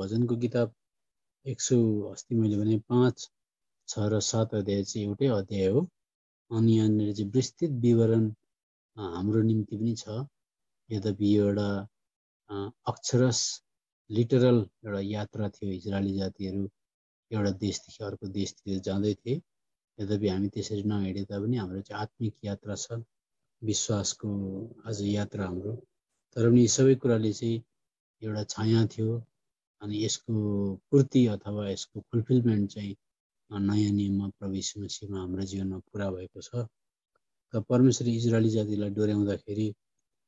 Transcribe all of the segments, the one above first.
भजनको किताब 100 अस्ति मैले भने 5, 6 र 7 अध्याय चाहिँ एउटै अध्याय हो। अनि यहाँनिर चाहिँ विस्तृत विवरण हाम्रो निम्ति पनि छ। यद्यपि यो एउटा अक्षरश लिटरल एउटा यात्रा थियो। इजरायली जातिहरू एउटा देशदेखि अर्को देशतिर जाँदै थिए। यद्यपि हामी त्यसरी नहिँडे तापनि हाम्रो चाहिँ आत्मिक यात्रा छ, विश्वासको आज यात्रा हाम्रो। तर पनि यी सबै कुराले चाहिँ एउटा छाया थियो अनि यसको पूर्ति अथवा यसको फुलफिलमेन्ट चाहिँ नयाँ नियममा प्रभु यीशु मसीहमा हाम्रो जीवनमा पुरा भएको छ। त परमेश्वरले इजरायली जातिलाई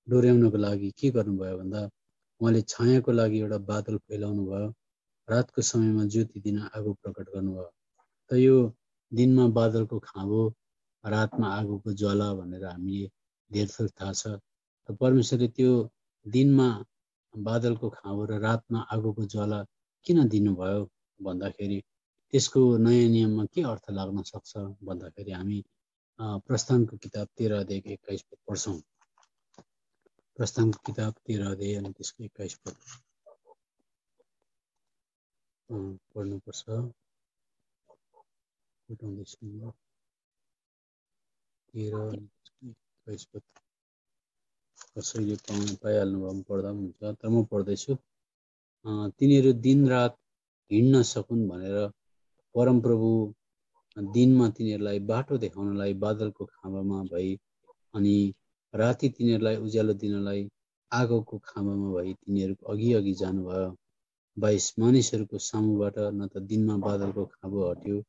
डोर्याउनको लागि के गर्नुभयो भन्दा उहाँले छायाको लागि एउटा बादल फैलाउनु भयो, रातको समयमा ज्योति दिन आगो प्रकट गर्नुभयो। त यो दिनमा बादलको खाँबो, रातमा आगोको ज्वाला भनेर हामीले धेरै थोक थाहा छ। त परमेश्वरले त्यो दिनमा बादलको खाँबो र रातमा आगोको ज्वाला किन दिनुभयो भन्दाखेरि त्यसको नयाँ नियममा के अर्थ लाग्न सक्छ भन्दाखेरि हामी प्रस्थानको किताब 13 अध्यायको 21 पद पढ्छौँ। प्रस्थानको किताब 13 अध्याय अनि त्यसको 21 पद पढ्नुपर्छ। उठाउँदैछु 13 अनि 21 पद कसैले पाइहाल्नु भयो पढ्दा पनि हुन्छ, तर म पढ्दैछु। तिनीहरू दिन रात हिँड्न सकुन् भनेर परमप्रभु दिनमा तिनीहरूलाई बाटो देखाउनलाई बादलको खाँबामा भई अनि राति तिनीहरूलाई उज्यालो दिनलाई आगोको खाँबामा भई तिनीहरूको अघि अघि जानुभयो। 22 मानिसहरूको सामुबाट न त दिनमा बादलको खाँबो हट्यो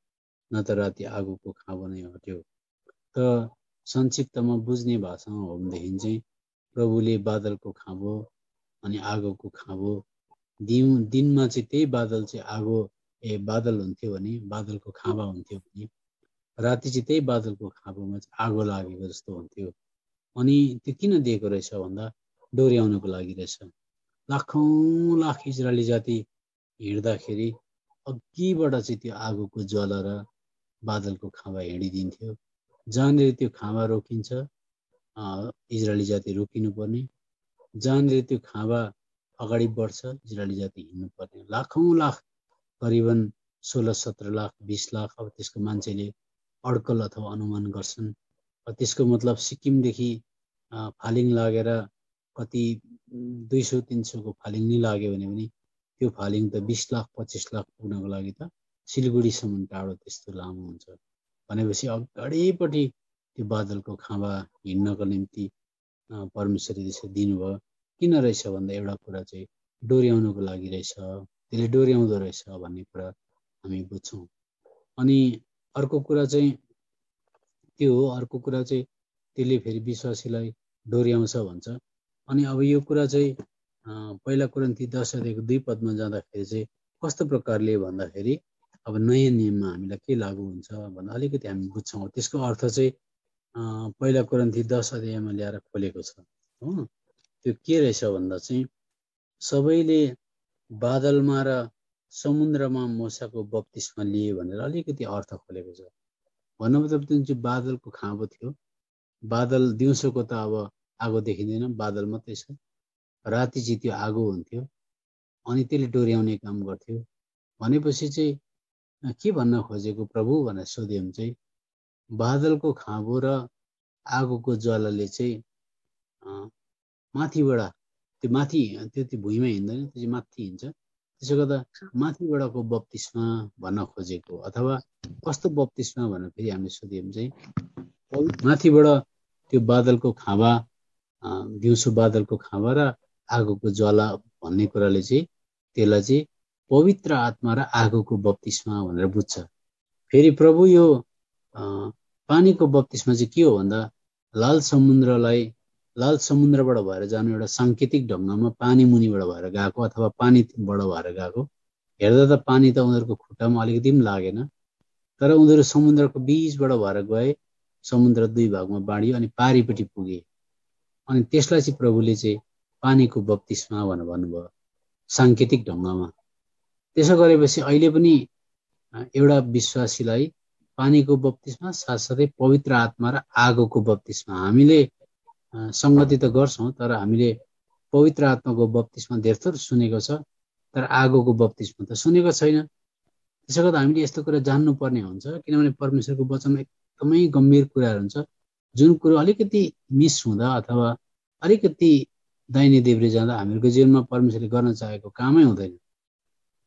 न त राति आगोको खाँबो नै हट्यो। त संक्षिप्तमा बुझ्ने भाषामा हो भनेदेखि चाहिँ प्रभुले बादलको खाँबो अनि आगोको खाँबो दिनमा चाहिँ त्यही बादल चाहिँ बादल हुन्थ्यो भने बादलको खाँबा हुन्थ्यो भने राति चाहिँ त्यही बादलको खाँबोमा चाहिँ आगो लागेको जस्तो हुन्थ्यो। अनि त्यो किन दिएको रहेछ भन्दा डोर्याउनको लागि रहेछ। लाखौँ लाख इजरायली जाति हिँड्दाखेरि अघिबाट चाहिँ त्यो आगोको ज्वाला र बादलको खाँबा हिँडिदिन्थ्यो। जहाँनिर त्यो खाँबा रोकिन्छ इजरायली जाति रोकिनुपर्ने, जहाँनिर त्यो खाँबा अगाडि बढ्छ इजरायली जाति हिँड्नुपर्ने। लाखौँ लाख करिबन 16-17 लाख 20 लाख अब त्यसको मान्छेले अड्कल अथवा अनुमान गर्छन्। त्यसको मतलब सिक्किमदेखि फालिङ लागेर कति 200-300 को फालिङ नै लाग्यो भने पनि त्यो फालिङ त 20 लाख 25 लाख पुग्नको लागि त सिलगढीसम्म टाढो त्यस्तो लामो हुन्छ भनेपछि अगाडिपट्टि त्यो बादलको खाँबा हिँड्नको निम्ति परमेश्वरले त्यसरी दिनुभयो। किन रहेछ भन्दा एउटा कुरा चाहिँ डोर्याउनको लागि रहेछ, त्यसले डोर्याउँदो रहेछ भन्ने कुरा हामी बुझ्छौँ। अनि अर्को कुरा चाहिँ त्यो हो, अर्को कुरा चाहिँ त्यसले फेरि विश्वासीलाई डोर्याउँछ भन्छ। अनि अब यो कुरा चाहिँ पहिला कोरिन्थी 10 अध्यायको 2 पदमा जाँदाखेरि चाहिँ कस्तो प्रकारले भन्दाखेरि अब नयाँ नियममा हामीलाई के लागू हुन्छ भन्दा अलिकति हामी बुझ्छौँ। त्यसको अर्थ चाहिँ पहिला कोरिन्थी 10 अध्यायमा ल्याएर खोलेको छ हो। त्यो के रहेछ भन्दा चाहिँ सबैले बादलमा र समुद्रमा मूसाको बप्तिस्मा लिए भनेर अलिकति अर्थ खोलेको छ। भन्नु मतलब जुन चाहिँ बादलको खाँबो थियो, बादल दिउँसोको त अब आगो देखिँदैन, बादल मात्रै छ, राति चाहिँ त्यो आगो हुन्थ्यो अनि त्यसले डोर्याउने काम गर्थ्यो। भनेपछि चाहिँ के भन्न खोजेको प्रभु भनेर सोध्यो भने चाहिँ बादलको खाँबो र आगोको ज्वालाले चाहिँ माथिबाट त्यो माथि त्यो भुइँमा हिँड्दैन, त्यो चाहिँ माथि हिँड्छ। त्यसो गर्दा माथिबाटको बप्तिस्मा भन्न खोजेको अथवा कस्तो बप्तिस्मा भनेर फेरि हामीले सोध्यो भने चाहिँ माथिबाट त्यो बादलको खाँबा, दिउँसो बादलको खाँबा र आगोको ज्वाला भन्ने कुराले चाहिँ त्यसलाई चाहिँ पवित्र आत्मा र आगोको बप्तिस्मा भनेर बुझ्छ। फेरि प्रभु यो पानीको बप्तिस्मा चाहिँ के हो भन्दा लाल समुद्रबाट भएर जानु एउटा साङ्केतिक ढङ्गमा पानी मुनिबाट भएर गएको अथवा पानीबाट भएर गएको। हेर्दा त पानी त उनीहरूको खुट्टामा अलिकति पनि लागेन, तर उनीहरू समुद्रको बीचबाट भएर गए, समुद्र 2 भागमा बाँडियो अनि पारिपट्टि पुगे। अनि त्यसलाई चाहिँ प्रभुले चाहिँ पानीको बप्तिस्मा भनेर भन्नुभयो साङ्केतिक ढङ्गमा। त्यसो गरेपछि अहिले पनि एउटा विश्वासीलाई पानीको बप्तिस्मा साथसाथै पवित्र आत्मा र आगोको बप्तिस्मा हामीले संगति त गर्छौँ, तर हामीले पवित्र आत्माको बप्तिस्मा धेरथोर सुनेको छ तर आगोको बप्तिस्मा त सुनेको छैन। त्यसो गर्दा हामीले यस्तो कुरा जान्नुपर्ने हुन्छ, किनभने परमेश्वरको वचनमा एकदमै गम्भीर कुराहरू हुन्छ, जुन कुरो अलिकति मिस हुँदा अथवा अलिकति दाहिने देब्रे जाँदा हामीहरूको जीवनमा परमेश्वरले गर्न चाहेको कामै हुँदैन।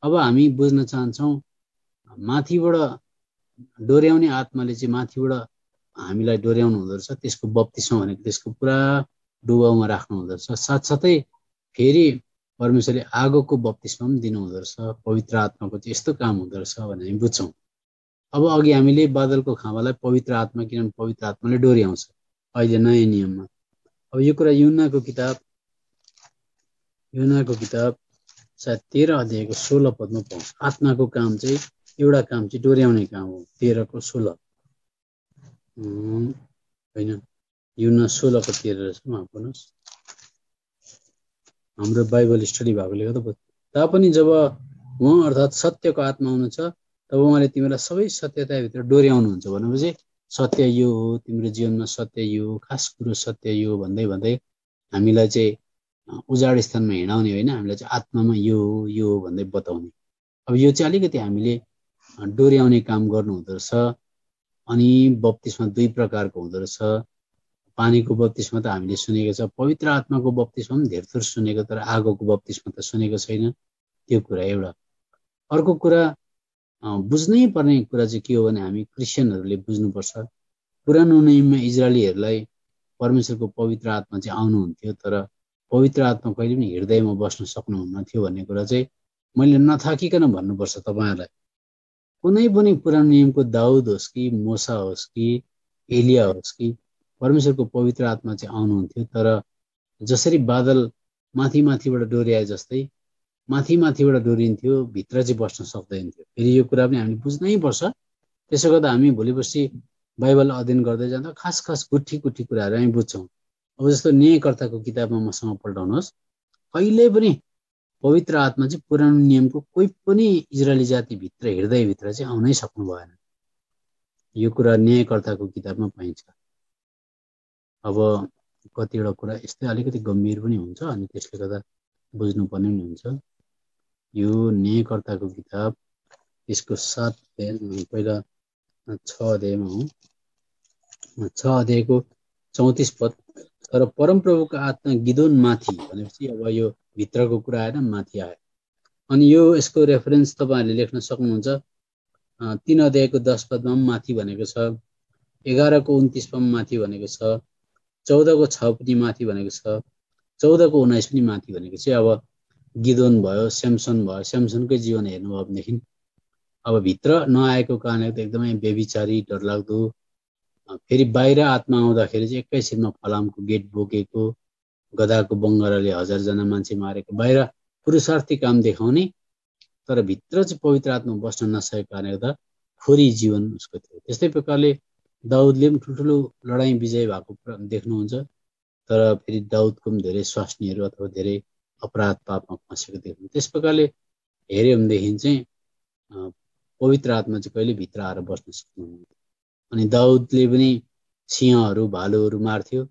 अब हामी बुझ्न चाहन्छौँ माथिबाट डोर्याउने आत्माले चाहिँ माथिबाट हामीलाई डोर्याउनु हुँदो रहेछ, त्यसको बप्तिस्मा भनेको त्यसको पुरा डुबाउमा राख्नु हुँदो रहेछ। साथसाथै फेरि परमेश्वरले आगोको बप्तिस्मा पनि दिनुहुँदो रहेछ, पवित्र आत्माको चाहिँ यस्तो काम हुँदो रहेछ भनेर हामी बुझ्छौँ। अब अघि हामीले बादलको खाँबालाई पवित्र आत्मा, किनभने पवित्र आत्माले डोर्याउँछ अहिले नयाँ नियममा। अब यो कुरा यूहन्नाको किताब सायद 13 अध्यायको 16 पदमा पाउँछ। आत्माको काम चाहिँ एउटा काम चाहिँ डोर्याउने काम हो। 13 को 16 होइन, यूहन्ना 16 को 13 रहेछ। माफ गर्नुहोस्, हाम्रो बाइबल स्टडी भएकोले गर्दा। तापनि जब उहाँ अर्थात् सत्यको आत्मा हुनुहुन्छ तब उहाँले तिमीलाई सबै सत्यताभित्र डोर्याउनुहुन्छ। भनेपछि सत्य यो हो, तिम्रो जीवनमा सत्य यो हो, खास कुरो सत्य यो भन्दै भन्दै हामीलाई चाहिँ उजाड स्थानमा हिँडाउने होइन, हामीलाई चाहिँ आत्मामा यो हो भन्दै बताउने। अब यो चाहिँ अलिकति हामीले डोर्याउने काम गर्नु हुँदो रहेछ। अनि बप्तिस्मा 2 प्रकारको हुँदो रहेछ। पानीको बप्तिस्मा त हामीले सुनेको छ, पवित्र आत्माको बप्तिस्मा पनि धेरै थोर सुनेको, तर आगोको बप्तिस्मा त सुनेको छैन। त्यो कुरा एउटा। अर्को कुरा बुझ्नै पर्ने कुरा चाहिँ के हो भने हामी क्रिस्चियनहरूले बुझ्नुपर्छ, पुरानो नियममा इजरायलीहरूलाई परमेश्वरको पवित्र आत्मा चाहिँ आउनुहुन्थ्यो, तर पवित्र आत्मा कहिले पनि हृदयमा बस्न सक्नुहुन्न थियो भन्ने कुरा चाहिँ मैले नथाकिकन भन्नुपर्छ तपाईँहरूलाई। कुनै पनि पुरानो नियमको दाउद होस् कि मोसा होस् कि एलिया होस् कि परमेश्वरको पवित्र आत्मा चाहिँ आउनुहुन्थ्यो, तर जसरी बादल माथि माथिबाट डोर्याए जस्तै माथि माथिबाट डोरिन्थ्यो, भित्र चाहिँ बस्न सक्दैन थियो। फेरि यो कुरा पनि हामीले बुझ्नै पर्छ। त्यसो गर्दा हामी भोलि पर्सि बाइबल अध्ययन गर्दै जाँदा खास गुठी कुराहरू हामी बुझ्छौँ। अब जस्तो न्यायकर्ताको किताबमा मसँग पल्टाउनुहोस्, कहिले पनि पवित्र आत्मा चाहिँ पुरानो नियमको कोही पनि इजरायली जातिभित्र हृदयभित्र चाहिँ आउनै सक्नु भएन। यो कुरा न्यायकर्ताको किताबमा पाइन्छ। अब कतिवटा कुरा यस्तै अलिकति गम्भीर पनि हुन्छ, अनि त्यसले गर्दा बुझ्नुपर्ने पनि हुन्छ। यो न्यायकर्ताको किताब यसको 7 अध्याय, पहिला 6 अध्यायमा हो, 6 अध्यायको 34 पद। तर परमप्रभुको आत्मा गिदोन माथि भनेपछि अब यो भित्रको कुरा आएन, माथि आयो। अनि यो यसको रेफरेन्स तपाईँहरूले लेख्न सक्नुहुन्छ। 3 अध्यायको 10 पदमा पनि माथि भनेको छ, 11 को 29 मा माथि भनेको छ, 14 को 6 पनि माथि भनेको छ, 14 को 19 पनि माथि भनेको छ। अब गिदोन भयो, स्यामसन भयो, स्यामसनकै जीवन हेर्नुभयो भनेदेखि अब भित्र नआएको कारणले त एकदमै बेविचारी, डरलाग्दो। फेरि बाहिर आत्मा आउँदाखेरि चाहिँ एकैछिनमा फलामको गेट बोकेको, गधाको बङ्गराले 1000 जना मान्छे मारेको, बाहिर पुरुषार्थी काम देखाउने, तर भित्र चाहिँ पवित्र आत्मा बस्न नसकेको कारणले गर्दा खोरी जीवन उसको थियो। त्यस्तै प्रकारले दाउदले पनि ठुल्ठुलो लडाइँ विजय भएको देख्नुहुन्छ, तर फेरि दाउदको पनि धेरै स्वास्नीहरू अथवा धेरै अपराध पापमा फँसेको देख्नु। त्यस प्रकारले हेऱ्यो भनेदेखि चाहिँ पवित्र आत्मा चाहिँ कहिले भित्र आएर बस्न सक्नुहुन्न। अनि दाउदले पनि सिंहहरू भालुहरू मार्थ्यो,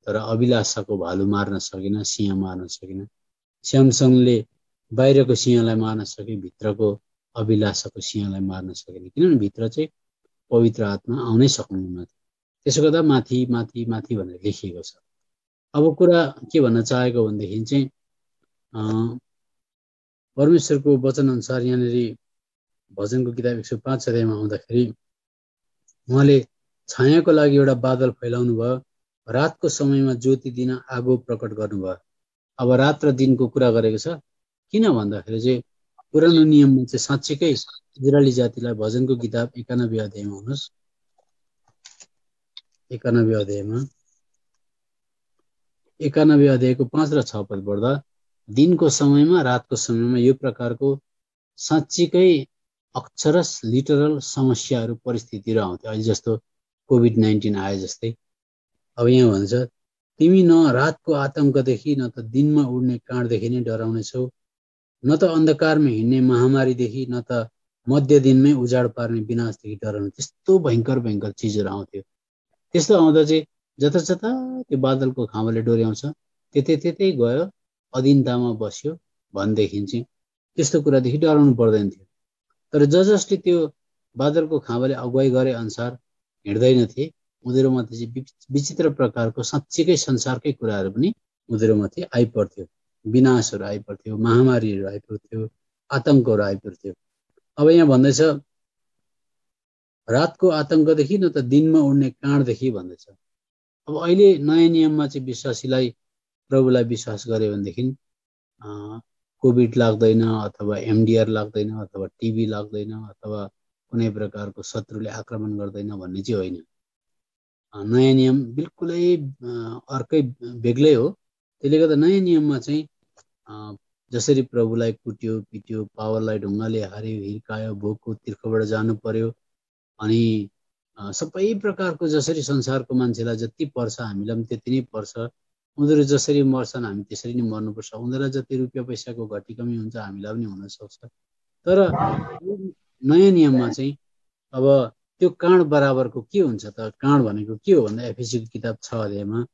तर अभिलाषाको भालु मार्न सकेन, सिंह मार्न सकेन। स्यामसनले बाहिरको सिंहलाई मार्न सके, भित्रको अभिलाषाको सिंहलाई मार्न सकेन, किनभने भित्र चाहिँ पवित्र आत्मा आउनै सक्नुहुन्न। त्यसो गर्दा माथि माथि माथि भनेर लेखिएको छ। अब कुरा के भन्न चाहेको भनेदेखि चाहिँ परमेश्वरको वचन अनुसार यहाँनिर भजनको किताब 105 अध्यायमा आउँदाखेरि उहाँले छायाको लागि एउटा बादल फैलाउनु भयो, रातको समयमा ज्योति दिन आगो प्रकट गर्नुभयो। अब रात र दिनको कुरा गरेको छ। किन भन्दाखेरि चाहिँ पुरानो नियममा चाहिँ साँच्चीकै इजरायली जातिलाई भजनको किताब 91 अध्यायमा हुनुहोस्, 91 अध्यायको 5 र 6 पद पढ्दा दिनको समयमा रातको समयमा यो प्रकारको साँच्चीकै अक्षरस लिटरल समस्याहरू परिस्थितिहरू आउँथ्यो, अहिले जस्तो कोभिड-19 आए जस्तै। अब यहाँ भन्छ, तिमी न रातको आतङ्कदेखि न त दिनमा उड्ने काँडदेखि नै डराउनेछौ, न त अन्धकारमा हिँड्ने महामारीदेखि न त मध्य दिनमै उजाड पार्ने विनाशदेखि डराउनु। त्यस्तो भयङ्कर भयङ्कर चिजहरू आउँथ्यो। त्यस्तो आउँदा चाहिँ जता त्यो बादलको खाँबाले डोर्याउँछ, त्यतै गयो, अधीनतामा बस्यो भनेदेखि चाहिँ त्यस्तो कुरादेखि डराउनु पर्दैन थियो। तर जसले त्यो बादलको खाँबाले अगुवाई गरे अनुसार हिँड्दैनथे उनीहरूमाथि चाहिँ विचित्र प्रकारको साँच्चीकै संसारकै कुराहरू पनि उनीहरूमाथि आइपर्थ्यो। विनाशहरू आइपर्थ्यो, महामारीहरू आइपर्थ्यो, आतङ्कहरू आइपर्थ्यो। अब यहाँ भन्दैछ रातको आतङ्कदेखि न त दिनमा उड्ने काँडदेखि भन्दैछ। अब अहिले नयाँ नियममा चाहिँ विश्वासीलाई प्रभुलाई विश्वास गर्यो भनेदेखि कोभिड लाग्दैन अथवा एमडिआर लाग्दैन अथवा टिबी लाग्दैन अथवा कुनै प्रकारको शत्रुले आक्रमण गर्दैन भन्ने चाहिँ होइन। नयाँ नियम बिल्कुलै अर्कै बेग्लै हो। त्यसले गर्दा नयाँ नियममा चाहिँ जसरी प्रभुलाई कुट्यो पिट्यो, पावरलाई ढुङ्गाले हार्यो, हिर्कायो, भोकको तिर्खोबाट जानु पर्यो, अनि सबै प्रकारको जसरी संसारको मान्छेलाई जति पर्छ हामीलाई पनि त्यति नै पर्छ, उनीहरू जसरी मर्छन् हामी त्यसरी नै मर्नुपर्छ, उनीहरूलाई जति रुपियाँ पैसाको घटी कमी हुन्छ हामीलाई पनि हुन सक्छ। तर नयाँ नियममा चाहिँ अब त्यो काँड बराबरको के हुन्छ त? काँड भनेको के हो भन्दा एफिसीको किताब 6 अध्यायमा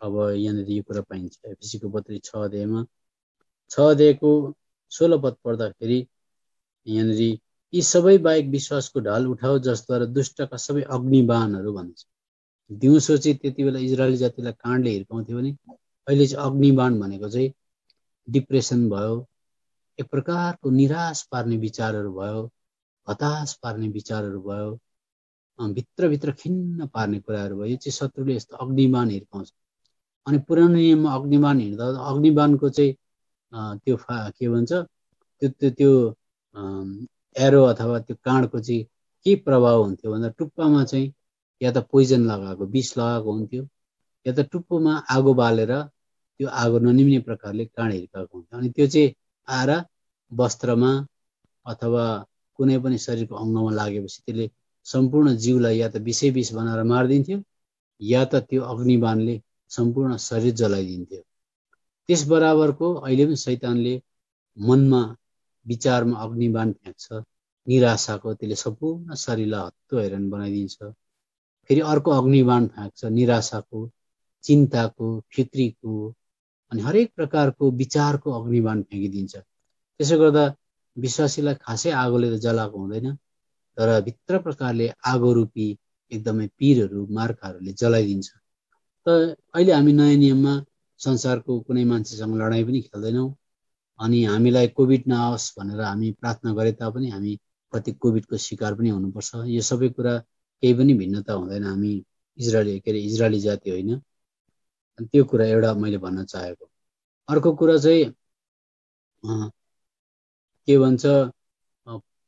अब यहाँनिर यो कुरा पाइन्छ। एफिसीको पत्री 6 अध्यायमा 6 अध्यायको 16 पद पढ्दाखेरि यहाँनिर यी सबै बाहेक विश्वासको ढाल उठाओ जसद्वारा दुष्टका सबै अग्निबाणहरू भन्छ। दिउँसो चाहिँ त्यति बेला इजरायली जातिलाई काँडले हिर्काउँथ्यो भने अहिले चाहिँ अग्निबाण भनेको चाहिँ डिप्रेसन भयो, एक प्रकारको निराश पार्ने विचारहरू भयो, हताश पार्ने विचारहरू भयो, भित्रभित्र खिन्न पार्ने कुराहरू भयो। यो चाहिँ शत्रुले यस्तो अग्निबाण हिर्काउँछ। अनि पुरानो नियममा अग्निबाण हिँड्दा अग्निबाणको चाहिँ त्यो के भन्छ त्यो एरो अथवा त्यो काँडको चाहिँ के प्रभाव हुन्थ्यो भन्दा टुप्पामा चाहिँ या त पोइजन लगाएको, विष लगाएको हुन्थ्यो, या त टुप्पोमा आगो बालेर त्यो आगो ननिम्ने प्रकारले काँड हिर्काएको हुन्थ्यो। अनि त्यो चाहिँ आएर वस्त्रमा अथवा कुनै पनि शरीरको अङ्गमा लागेपछि त्यसले सम्पूर्ण जीवलाई या त विष बनाएर मारिदिन्थ्यो या त त्यो अग्निबाणले सम्पूर्ण शरीर जलाइदिन्थ्यो। त्यस बराबरको अहिले पनि शैतानले मनमा विचारमा अग्निबाण फ्याँक्छ, निराशाको, त्यसले सम्पूर्ण शरीरलाई हत्तो हैरान बनाइदिन्छ। फेरि अर्को अग्निबाण फ्याँक्छ निराशाको, चिन्ताको, फिक्रीको, अनि हरेक प्रकारको विचारको अग्निबाण फ्याँकिदिन्छ। त्यसो गर्दा विश्वासीलाई खासै आगोले त जलाएको हुँदैन, तर भित्र प्रकारले आगो रूपी एकदमै पीरहरू मार्काहरूले जलाइदिन्छ। त अहिले हामी नयाँ नियममा संसारको कुनै मान्छेसँग लडाइँ पनि खेल्दैनौँ। अनि हामीलाई कोभिड नआओस् भनेर हामी प्रार्थना गरे तापनि हामी कति कोभिडको शिकार पनि हुनुपर्छ। यो सबै कुरा केही पनि भिन्नता हुँदैन। हामी इजरायली जाति होइन। त्यो कुरा एउटा मैले भन्न चाहेको। अर्को कुरा चाहिँ के भन्छ,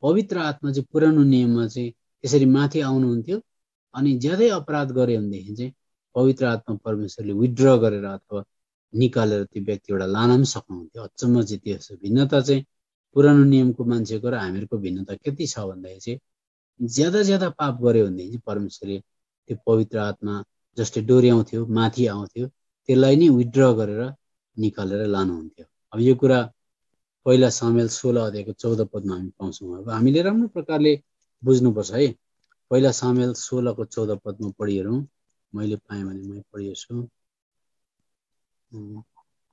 पवित्र आत्मा चाहिँ पुरानो नियममा चाहिँ त्यसरी माथि आउनुहुन्थ्यो अनि ज्यादै अपराध गरे भनेदेखि चाहिँ पवित्र आत्मा परमेश्वरले विथड्र गरेर अथवा निकालेर त्यो व्यक्तिबाट लान पनि सक्नुहुन्थ्यो। अचम्म चाहिँ त्यो छ। भिन्नता चाहिँ पुरानो नियमको मान्छेको र हामीहरूको भिन्नता कति छ भन्दाखेरि चाहिँ ज्यादा पाप गऱ्यो भनेदेखि चाहिँ परमेश्वरले त्यो पवित्र आत्मा जसले डोर्याउँथ्यो, माथि आउँथ्यो, त्यसलाई नै विथड्र गरेर निकालेर लानुहुन्थ्यो। अब यो कुरा पहिला सामुएल 16 अध्यायको 14 पदमा हामी पाउँछौँ। अब हामीले राम्रो प्रकारले बुझ्नुपर्छ है। पहिला सामुएल 16 को 14 पदमा पढिहेरौँ। मैले पाएँ भने मैले पढिहेर्छु।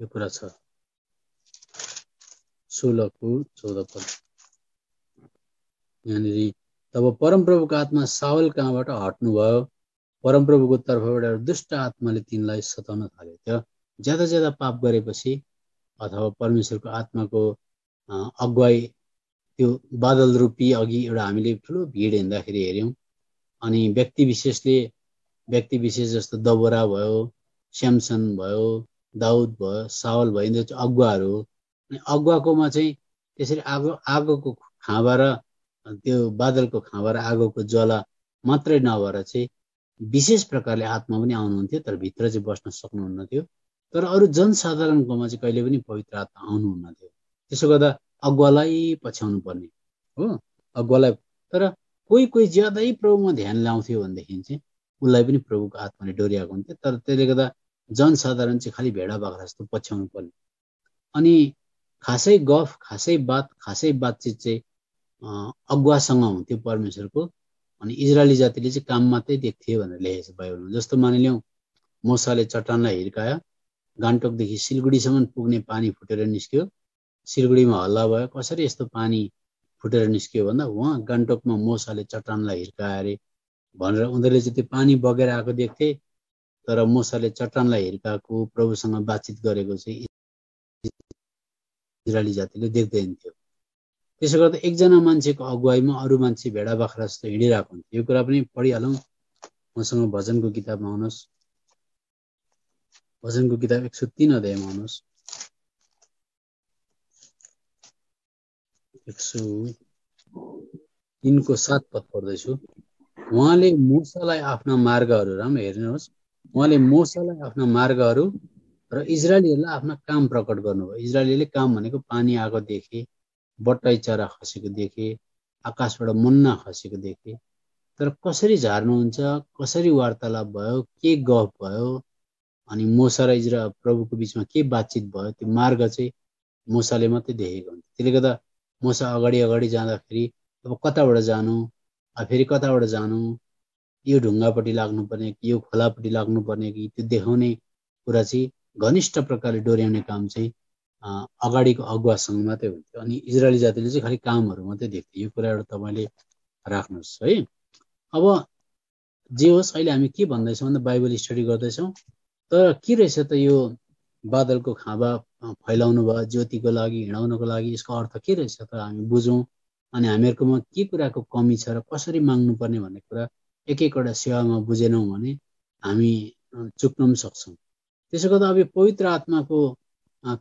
यो कुरा छ 16 को 14 पद। यहाँनिर तब परमप्रभुको आत्मा साउल कहाँबाट हट्नुभयो, परमप्रभुको तर्फबाट एउटा दुष्ट आत्माले तिनलाई सताउन थाल्यो। त्यो ज्यादा पाप गरेपछि अथवा परमेश्वरको आत्माको अगुवाई त्यो बादल रूपी अघि एउटा हामीले ठुलो भिड हिँड्दाखेरि हेऱ्यौँ। अनि व्यक्ति विशेष जस्तो दबोरा भयो, स्यामसन भयो, दाउद भयो, साउल भयो, यिनीहरू चाहिँ अगुवाहरू हो। अनि अगुवाकोमा चाहिँ त्यसरी आगोको खाँबा र त्यो बादलको खाँबा र आगोको ज्वाला मात्रै नभएर चाहिँ विशेष प्रकारले आत्मा पनि आउनुहुन्थ्यो, तर भित्र चाहिँ बस्न सक्नुहुन्न थियो। तर अरू जनसाधारणकोमा चाहिँ कहिले पनि पवित्र आत्मा आउनुहुन्न थियो। त्यसो गर्दा अगुवालाई पछ्याउनु पर्ने हो, अगुवालाई। तर कोही ज्यादै प्रभुमा ध्यान ल्याउँथ्यो भनेदेखि चाहिँ उसलाई पनि प्रभुको आत्माले डोर्याएको हुन्थ्यो। तर त्यसले गर्दा जनसाधारण चाहिँ खालि भेडा बाख्रा जस्तो पछ्याउनु पर्ने। अनि खासै गफ, खासै बातचित चाहिँ अगुवासँग हुन्थ्यो परमेश्वरको। अनि इजरायली जातिले चाहिँ काम मात्रै देख्थ्यो भनेर लेखेको छ बाइबलमा। जस्तो मानिलिउँ मोसाले चट्टानलाई हिर्कायो, गान्तोकदेखि सिलगढीसम्म पुग्ने पानी फुटेर निस्क्यो, सिलगढीमा हल्ला भयो, कसरी यस्तो पानी फुटेर निस्कियो भन्दा उहाँ गान्तोकमा मोसाले चट्टानलाई हिर्काए अरे भनेर उनीहरूले चाहिँ त्यो पानी बगेर आएको देख्थे, तर मोसाले चट्टानलाई हिर्काएको प्रभुसँग बातचित गरेको चाहिँ इजरायली जातिले देख्दैन थियो। त्यसो गर्दा एकजना मान्छेको अगुवाईमा अरू मान्छे भेडा बाख्रा जस्तो हिँडिरहेको हुन्थ्यो। यो कुरा पनि पढिहालौँ। मसँग भजनको किताबमा आउनुहोस्, भजनको किताब 103 अध्यायमा आउनुहोस्। 103 को 7 पद पढ्दैछु। उहाँले मोसालाई आफ्ना मार्गहरू, राम हेर्नुहोस्, उहाँले मोसालाई आफ्ना मार्गहरू र इजरायलीहरूलाई आफ्ना काम प्रकट गर्नुभयो। इजरायलीले काम भनेको पानी आएको देखे, बट्टाई चरा खसेको देखे, आकाशबाट मन्ना खसेको देखे, तर कसरी झार्नुहुन्छ, कसरी वार्तालाप भयो, के गफ भयो, अनि मोसा र प्रभुको बिचमा के बातचित भयो, त्यो मार्ग चाहिँ मोसाले मात्रै देखेको हुन्छ। त्यसले गर्दा मोसा अगाडि अगाडि जाँदाखेरि अब कताबाट जानु, फेरि कताबाट जानु, यो ढुङ्गापट्टि लाग्नुपर्ने कि यो खोलापट्टि लाग्नुपर्ने कि त्यो देखाउने कुरा चाहिँ घनिष्ठ प्रकारले डोर्याउने काम चाहिँ अगाडिको अगुवासँग मात्रै हुन्थ्यो। अनि इजरायली जातिले चाहिँ खालि कामहरू मात्रै देख्थ्यो। यो कुरा एउटा तपाईँले राख्नुहोस् है। अब जे होस्, अहिले हामी के भन्दैछौँ भन्दा बाइबल स्टडी गर्दैछौँ। तर के रहेछ त यो बादलको खाँबा फैलाउनु भयो ज्योतिको लागि, हिँडाउनको लागि, यसको अर्थ के रहेछ त हामी बुझौँ। अनि हामीहरूकोमा के कुराको कमी छ र कसरी माग्नुपर्ने भन्ने कुरा एक एकवटा सेवामा बुझेनौँ भने हामी चुक्न पनि सक्छौँ। त्यसो गर्दा अब पवित्र आत्माको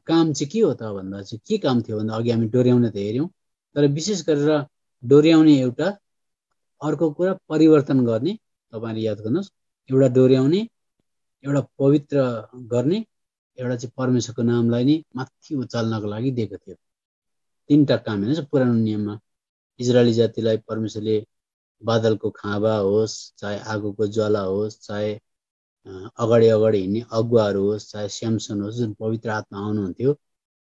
काम चाहिँ के हो त भन्दा चाहिँ के काम थियो भन्दा अघि हामी डोर्याउने त हेऱ्यौँ, तर विशेष गरेर डोर्याउने एउटा, अर्को कुरा परिवर्तन गर्ने। तपाईँले याद गर्नुहोस्, एउटा डोर्याउने, एउटा पवित्र गर्ने, एउटा चाहिँ परमेश्वरको नामलाई नै माथि उचाल्नको लागि दिएको थियो। तीनटा काम हेर्नुहोस्। पुरानो नियममा इजरायली जातिलाई परमेश्वरले बादलको खाँबा होस्, चाहे आगोको ज्वाला होस्, चाहे अगाडि अगाडि हिँड्ने अगुवाहरू होस्, चाहे स्यामसन होस्, जुन पवित्र आत्मा आउनुहुन्थ्यो,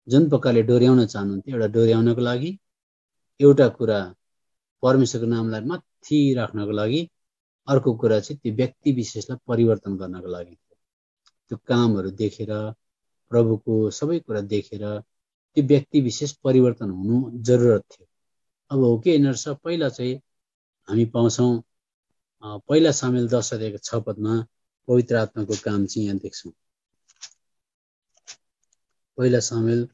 जुन प्रकारले डोर्याउन चाहनुहुन्थ्यो, एउटा डोर्याउनको लागि, एउटा कुरा परमेश्वरको नामलाई माथि राख्नको लागि, अर्को कुरा चाहिँ त्यो व्यक्ति विशेषलाई परिवर्तन गर्नको लागि। त्यो कामहरू देखेर, प्रभुको सबै कुरा देखेर त्यो व्यक्ति विशेष परिवर्तन हुनु जरुरत थियो। अब हो कि होइन रहेछ, पहिला चाहिँ हामी पाउँछौँ पहिला सामेल 10 अध्यायको 6 पदमा पवित्र आत्माको काम चाहिँ यहाँ देख्छौँ। पहिला सामेल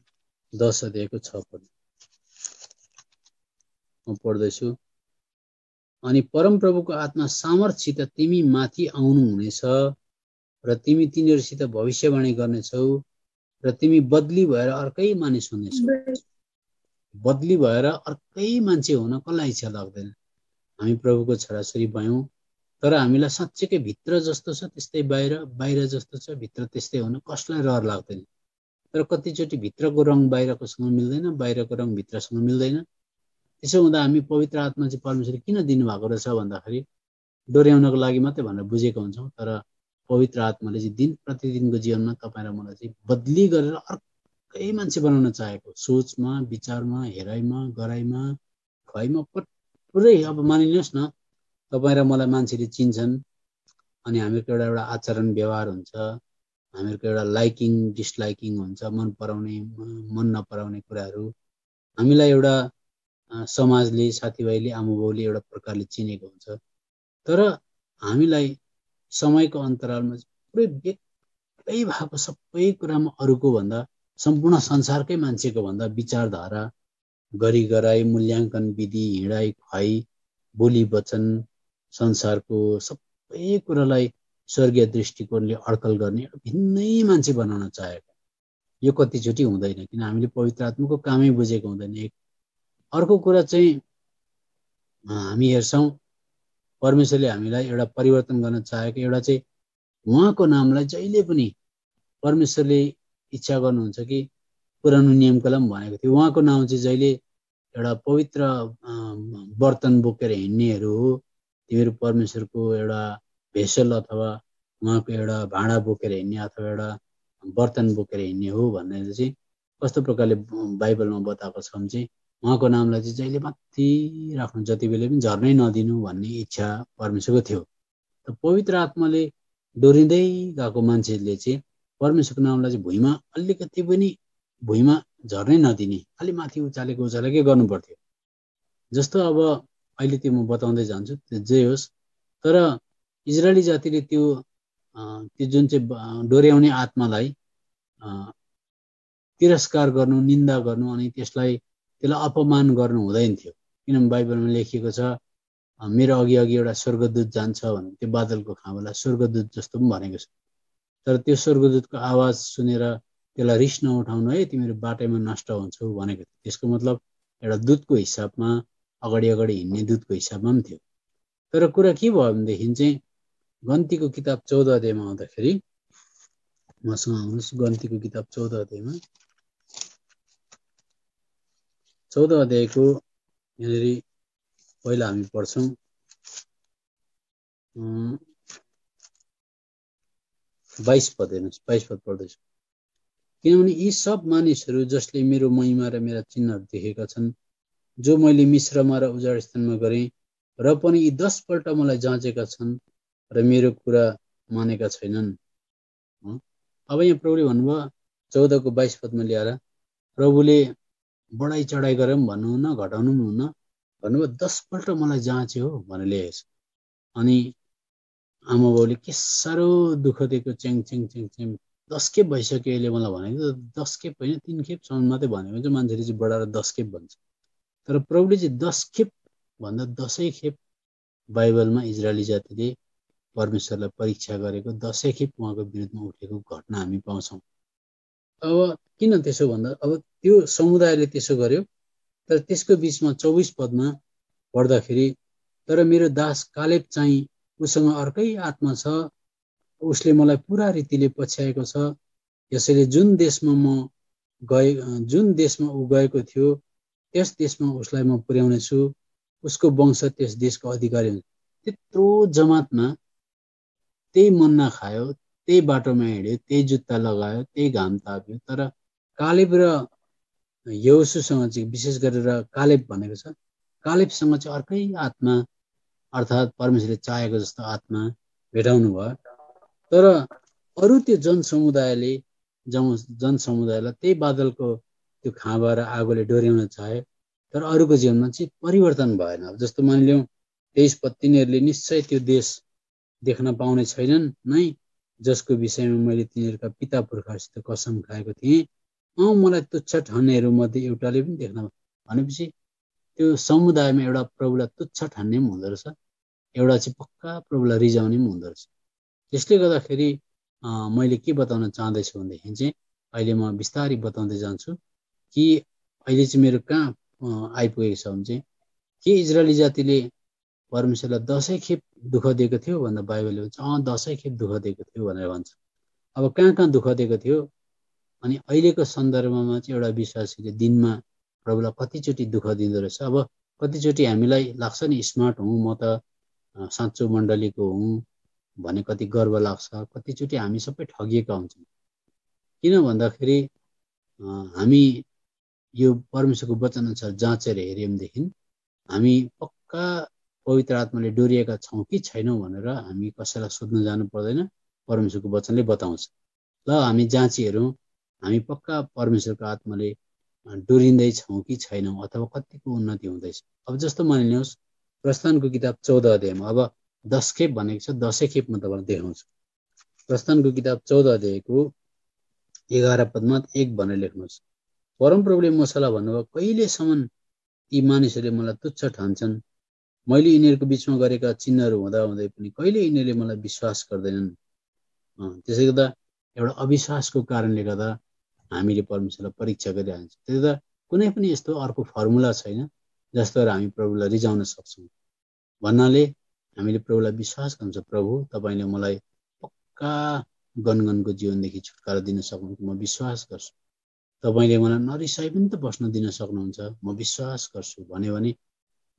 10 अध्यायको 6 पद म पढ्दैछु। अनि परमप्रभुको आत्मा सामर्थसित तिमी माथि आउनु हुनेछ र तिमी तिनीहरूसित भविष्यवाणी गर्नेछौ र तिमी बदली भएर अर्कै मानिस हुनेछौ। बदली भएर अर्कै मान्छे हुन कसलाई इच्छा लाग्दैन। हामी प्रभुको छोराछोरी भयौँ, तर हामीलाई साँच्चैकै भित्र जस्तो छ त्यस्तै बाहिर, बाहिर जस्तो छ भित्र त्यस्तै हुन कसलाई रहर लाग्दैन। तर कतिचोटि भित्रको रङ बाहिरकोसँग मिल्दैन, बाहिरको रङ भित्रसँग मिल्दैन। त्यसो हुँदा हामी पवित्र आत्मा चाहिँ परमेश्वरले किन दिनुभएको रहेछ भन्दाखेरि डोर्याउनको लागि मात्रै भनेर बुझेको हुन्छौँ। तर पवित्र आत्माले चाहिँ दिन प्रतिदिनको जीवनमा तपाईँ र मलाई चाहिँ बदली गरेर अर्कै मान्छे बनाउन चाहेको। सोचमा, विचारमा, हेराइमा, गराइमा, खुवाइमा, पुरै। अब मानिलिनुहोस् न, तपाईँ र मलाई मान्छेले चिन्छन् अनि हामीहरूको एउटा आचरण व्यवहार हुन्छ, हामीहरूको एउटा लाइकिङ डिसलाइकिङ हुन्छ, मन पराउने मन नपराउने कुराहरू। हामीलाई एउटा समाजले, साथीभाइले, आमाबाउले एउटा प्रकारले चिनेको हुन्छ। तर हामीलाई समयको अन्तरालमा पुरै बेग्लै भएको सबै कुरामा अरूको भन्दा, सम्पूर्ण संसारकै मान्छेको भन्दा विचारधारा, गरी गराई, मूल्याङ्कन विधि, हिँडाइ खुवाइ, बोली वचन, संसारको सबै कुरालाई स्वर्गीय दृष्टिकोणले अड्कल गर्ने एउटा भिन्नै मान्छे बनाउन चाहेको। यो कतिचोटि हुँदैन, किन हामीले पवित्र आत्माको कामै बुझेको हुँदैन। एक अर्को कुरा चाहिँ हामी हेर्छौँ, परमेश्वरले हामीलाई एउटा परिवर्तन गर्न चाहेको, एउटा चाहिँ उहाँको नामलाई जहिले पनि परमेश्वरले इच्छा गर्नुहुन्छ कि पुरानो नियमकालाई पनि भनेको थियो, उहाँको नाम चाहिँ जहिले एउटा पवित्र बर्तन बोकेर हिँड्नेहरू हो, तिमीहरू परमेश्वरको एउटा भेसल अथवा उहाँको एउटा भाँडा बोकेर हिँड्ने अथवा एउटा बर्तन बोकेर हिँड्ने हो भनेर चाहिँ कस्तो प्रकारले बाइबलमा बताएको छ भने चाहिँ उहाँको नामलाई चाहिँ जहिले माथि राख्नु, जति बेला पनि झर्नै नदिनु भन्ने इच्छा परमेश्वरको थियो। त पवित्र आत्माले डोरिँदै गएको मान्छेले चाहिँ परमेश्वरको नामलाई चाहिँ भुइँमा अलिकति पनि, भुइँमा झर्नै नदिने, खालि माथि उचालेकै गर्नु पर्थ्यो। जस्तो अब अहिले त्यो म बताउँदै जान्छु, त्यो जे होस्। तर इजरायली जातिले त्यो जुन चाहिँ डोर्याउने आत्मालाई तिरस्कार गर्नु, निन्दा गर्नु अनि त्यसलाई अपमान गर्नु हुँदैन थियो। किनभने बाइबलमा लेखिएको छ, मेरो अघि एउटा स्वर्गदूत जान्छ भने त्यो बादलको खाँबोलाई स्वर्गदूत जस्तो पनि भनेको छ। तर त्यो स्वर्गदूतको आवाज सुनेर त्यसलाई रिस नउठाउनु है, तिमीहरू बाटैमा नष्ट हुन्छौ भनेको थियो। त्यसको मतलब एउटा दूतको हिसाबमा अगाडि हिँड्ने दूतको हिसाबमा पनि थियो। तर कुरा के भयो भनेदेखि चाहिँ गन्तीको किताब 14 अध्यायमा आउँदाखेरि, मसँग आउनुहोस्, गन्तीको किताब 14 अध्यायमा 14 अध्यायको यहाँनिर पहिला हामी पढ्छौँ 22 पद। हेर्नुहोस्, 22 पद पढ्दैछु। किनभने यी सब मानिसहरू जसले मेरो महिमा र मेरा चिन्हहरू देखेका छन्, जो मैले मिश्रमा र उजाड स्थानमा गरेँ, र पनि यी 10 पल्ट मलाई जाँचेका छन् र मेरो कुरा मानेका छैनन्। अब यहाँ प्रभुले भन्नुभयो 14 को 22 पदमा ल्याएर, प्रभुले बढाइ चढाइ गरेर पनि भन्नुहुन्न, घटाउनु पनि हुन्न, भन्नुभयो 10 पल्ट मलाई जाँच्यो हो भनेर ल्याएको छ। अनि आमा बाउले के साह्रो दुःख दिएको, चेङ 10 खेप भइसक्यो अहिले मलाई भनेको। 10 खेप होइन, 3 खेपसम्म मात्रै भनेको चाहिँ मान्छेले चाहिँ बढाएर 10 खेप भन्छ। तर प्रभुले चाहिँ 10 खेप भन्दा 10 खेप बाइबलमा इजरायली जातिले परमेश्वरलाई परीक्षा गरेको, 10 खेप उहाँको विरुद्धमा उठेको घटना हामी पाउँछौँ। अब किन त्यसो भन्दा, अब त्यो समुदायले त्यसो गर्यो। तर त्यसको बिचमा 24 पदमा पढ्दाखेरि, तर मेरो दास कालेब चाहिँ उसँग अर्कै आत्मा छ, उसले मलाई पुरा रीतिले पछ्याएको छ। यसैले जुन देशमा ऊ गएको थियो त्यस देशमा उसलाई म पुर्याउने छु, उसको वंश त्यस देशको अधिकारी हुन्छ। त्यत्रो जमातमा त्यही मन्ना खायो, त्यही बाटोमा हिँड्यो, त्यही जुत्ता लगायो, त्यही घाम ताप्यो। तर कालेब र यहोशूसँग चाहिँ, विशेष गरेर कालेब भनेको छ, कालेबसँग चाहिँ अर्कै आत्मा, अर्थात् परमेश्वरले चाहेको जस्तो आत्मा भेटाउनु भयो। तर अरू त्यो जनसमुदायलाई त्यही बादलको त्यो खाँबा र आगोले डोर्याउन चाहे, तर अरूको जीवनमा चाहिँ परिवर्तन भएन। अब जस्तो मानिलिउँ 23 पद, तिनीहरूले निश्चय त्यो देश देख्न पाउने छैनन् नै, जसको विषयमा मैले तिनीहरूका पिता पुर्खाहरूसित कसम खाएको थिएँ। मलाई तुच्छ ठान्नेहरू मध्ये एउटाले पनि देख्न भनेपछि त्यो समुदायमा एउटा प्रभुलाई तुच्छ ठान्ने पनि हुँदो रहेछ, एउटा चाहिँ पक्का प्रभुलाई रिजाउने पनि हुँदो रहेछ। त्यसले गर्दाखेरि मैले के बताउन चाहँदैछु भनेदेखि चाहिँ, अहिले म बिस्तारै बताउँदै जान्छु कि अहिले चाहिँ मेरो कहाँ आइपुगेको छ भने चाहिँ, के इजरायली जातिले परमेश्वरलाई 10 खेप दुःख दिएको थियो भन्दा बाइबलले भन्छ 10 खेप दुःख दिएको थियो भनेर भन्छ। अब कहाँ दुःख दिएको थियो, अनि अहिलेको सन्दर्भमा चाहिँ एउटा विश्वासीले दिनमा प्रभुलाई कतिचोटि दुःख दिँदो रहेछ। अब कतिचोटि हामीलाई लाग्छ नि, स्मार्ट हुँ, म त साँचो मण्डलीको हुँ भने कति गर्व लाग्छ। कतिचोटि हामी सबै ठगिएका हुन्छौँ। किन भन्दाखेरि हामी यो परमेश्वरको वचन अनुसार जाँचेर हेऱ्यौँ भनेदेखि हामी पक्का पवित्र आत्माले डोरिएका छौँ कि छैनौँ भनेर हामी कसैलाई सोध्न जानु पर्दैन, परमेश्वरको वचनले बताउँछ। ल हामी जाँची हेरौँ, हामी पक्का परमेश्वरको आत्माले डोरिँदैछौँ कि छैनौँ, अथवा कतिको उन्नति हुँदैछ। अब जस्तो मानिलिनुहोस् प्रस्थानको किताब 14 अध्यायमा, अब 10 खेप भनेको छ, 10 खेप म तपाईँलाई देखाउँछु। प्रस्थानको किताब 14 अध्यायको 11 पदमा 1 भनेर लेख्नुहोस्। परमप्रभुले मोशालाई भन्नुभयो, कहिलेसम्म यी मानिसहरूले मलाई तुच्छ ठान्छन्? मैले यिनीहरूको बिचमा गरेका चिन्हहरू हुँदा हुँदै पनि कहिले यिनीहरूले मलाई विश्वास गर्दैनन्। त्यसै गर्दा एउटा अविश्वासको कारणले गर्दा हामीले परमेश्वरलाई परीक्षा गरिरहन्छ। त्यसै गर्दा कुनै पनि यस्तो अर्को फर्मुला छैन जसद्वारा हामी प्रभुलाई रिजाउन सक्छौँ। भन्नाले हामीले प्रभुलाई विश्वास गर्छ, प्रभु तपाईँले मलाई पक्का गनगनको जीवनदेखि छुटकारा दिन सक्नुहुन्छ, म विश्वास गर्छु। तपाईँले मलाई नरिसाइ पनि त बस्न दिन सक्नुहुन्छ, म विश्वास गर्छु भन्यो भने,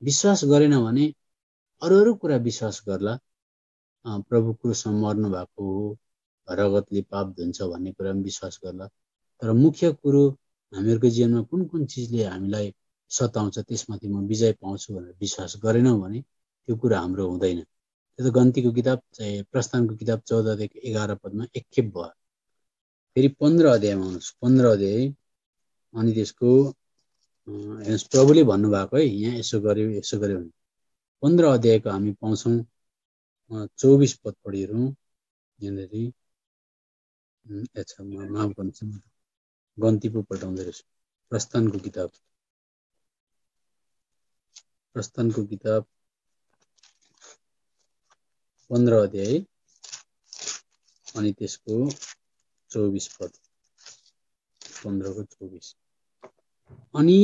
विश्वास गरेन भने अरू कुरा विश्वास गर्ला। प्रभु क्रुसमा मर्नु भएको हो, रगतले पाप धुन्छ भन्ने कुरा पनि विश्वास गर्ला। तर मुख्य कुरो हामीहरूको जीवनमा कुन कुन चिजले हामीलाई सताउँछ त्यसमाथि म विजय पाउँछु भनेर विश्वास गरेनौँ भने त्यो कुरा हाम्रो हुँदैन। त्यो त गन्तीको किताब चाहिँ प्रस्थानको किताब 14 अध्यायको 11 पदमा 1 खेप भयो। फेरि 15 अध्यायमा आउनुहोस्। 15 अध्याय अनि त्यसको हेर्नुहोस् प्रभुले भन्नुभएको है, यहाँ यसो गर्यो भने 15 अध्यायको हामी पाउँछौँ 24 पद पढिरौँ यहाँनिर। अच्छा माफ गर्नुहोस्, गन्ती पो पल्टाउँदै रहेछु। प्रस्थानको किताब 15 अध्याय अनि त्यसको 24 पद, 15 को 24। अनि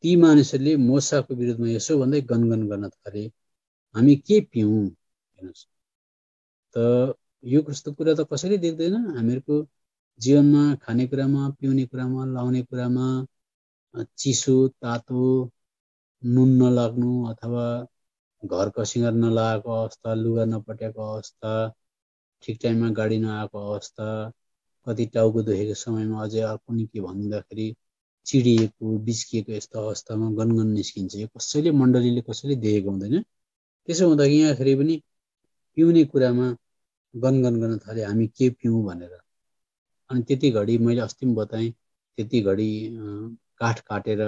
ती मानिसहरूले मोसाको विरुद्धमा यसो भन्दै गनगन गर्न थाले, हामी के पिउँ? हेर्नुहोस् त यो कस्तो कुरा त कसैले देख्दैन। हामीहरूको जीवनमा खानेकुरामा, पिउने कुरामा, लाउने कुरामा चिसो तातो, नुन नलाग्नु अथवा घर कसिँगर नलागेको अवस्था, लुगा नपट्याएको अवस्था, ठिक टाइममा गाडी नआएको अवस्था, कति टाउको दुखेको समयमा अझै अर्को नि के भनिदिँदाखेरि चिडिएको बिस्किएको यस्तो अवस्थामा गनगन निस्किन्छ। यो कसैले मण्डलीले कसैले देखेको हुँदैन। त्यसो हुँदाखेरि यहाँखेरि पनि पिउने कुरामा गनगन गर्न थाले, हामी के पिउँ भनेर। अनि त्यति घडी मैले अस्ति पनि बताएँ, त्यति घडी काठ काटेर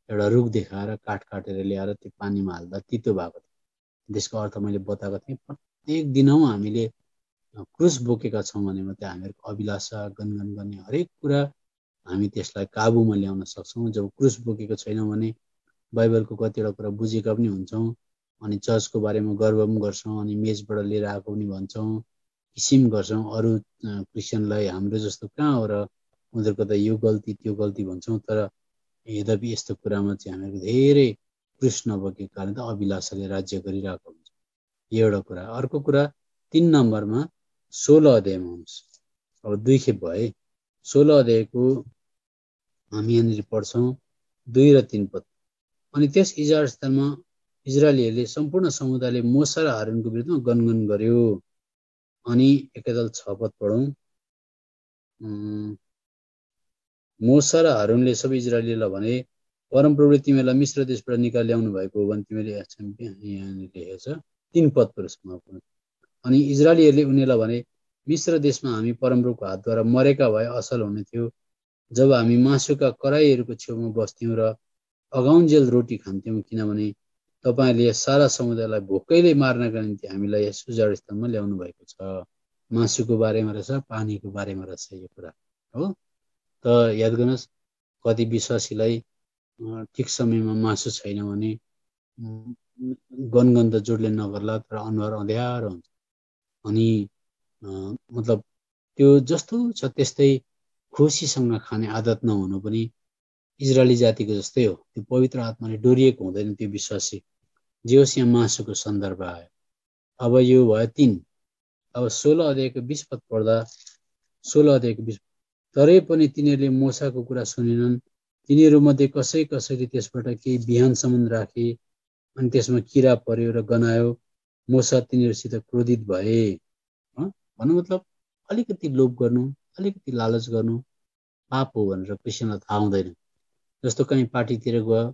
एउटा रुख देखाएर काठ काटेर ल्याएर त्यो पानीमा हाल्दा तितो भएको थियो। त्यसको अर्थ मैले बताएको थिएँ। प्रत्येक दिनौँ हामीले क्रुस बोकेका छौँ भने मात्रै हामीहरूको अभिलाषा, गनगन गर्ने हरेक कुरा हामी त्यसलाई काबुमा ल्याउन सक्छौँ। जब क्रुस बोकेको छैनौँ भने बाइबलको कतिवटा कुरा बुझेका पनि हुन्छौँ, अनि चर्चको बारेमा गर्व पनि गर्छौँ, अनि मेजबाट लिएर आएको पनि भन्छौँ, किसिम गर्छौँ। अरू क्रिस्चियनलाई हाम्रो जस्तो कहाँ हो र, उनीहरूको त यो गल्ती त्यो गल्ती भन्छौँ। तर यद्यपि यस्तो कुरामा चाहिँ हामीहरूको धेरै क्रुस नबोकेको कारण त अभिलाषाले राज्य गरिरहेको हुन्छ। यो एउटा कुरा। अर्को कुरा 3 नम्बरमा 16 अध्यायमा हुन्छ। अब 2 खेप भयो है। 16 अध्यायको हामी यहाँनिर पढ्छौँ 2 र 3 पद। अनि त्यस इजरायल स्थलमा इजरायलीहरूले सम्पूर्ण समुदायले मोसा र हारूनको विरुद्धमा गनगन गर्यो। अनि एकैताल 6 पद पढौँ। मोसा र हारूनले सबै इजरायलीलाई भने, परमप्रभुले तिमीलाई मिश्र देशबाट निकाल ल्याउनु भएको हो भने तिमीले यहाँनिर लेखेको छ 3 पद पुरुषमा। अनि इजरायलीहरूले उनीहरूलाई भने, मिश्र देशमा हामी परमप्रभुको हातद्वारा मरेका भए असल हुने थियो, जब हामी मासुका कराईहरूको छेउमा बस्थ्यौँ र अगाउन्जेल रोटी खान्थ्यौँ, किनभने तपाईँहरूले सारा समुदायलाई भोकैले मार्नका निम्ति हामीलाई यस उजाड स्थानमा ल्याउनु भएको छ। मासुको बारेमा रहेछ, पानीको बारेमा रहेछ यो कुरा हो। त याद गर्नुहोस्, कति विश्वासीलाई ठिक समयमा मासु छैन भने गनगन त जोडले नगर्ला, तर अनुहार अँध्यारो हुन्छ। अनि मतलब त्यो जस्तो छ त्यस्तै खुसीसँग खाने आदत नहुनु पनि इजरायली जातिको जस्तै हो। त्यो पवित्र आत्माले डोरिएको हुँदैन त्यो विश्वासी। जे होस् यहाँ मासुको सन्दर्भ आयो। अब यो भयो 3। अब 16 अध्यायको 20 पद पढ्दा 16 अध्यायको 20, तरै पनि तिनीहरूले मोसाको कुरा सुनेनन्। तिनीहरूमध्ये कसैले त्यसबाट केही बिहानसम्म राखे, अनि त्यसमा किरा पर्यो र गनायो। मोसा तिनीहरूसित क्रोधित भए। भन्नु मतलब अलिकति लोभ गर्नु, अलिकति लालच गर्नु पाप हो भनेर क्रिस्चियनलाई थाहा हुँदैन। जस्तो कहीँ पार्टीतिर गयो,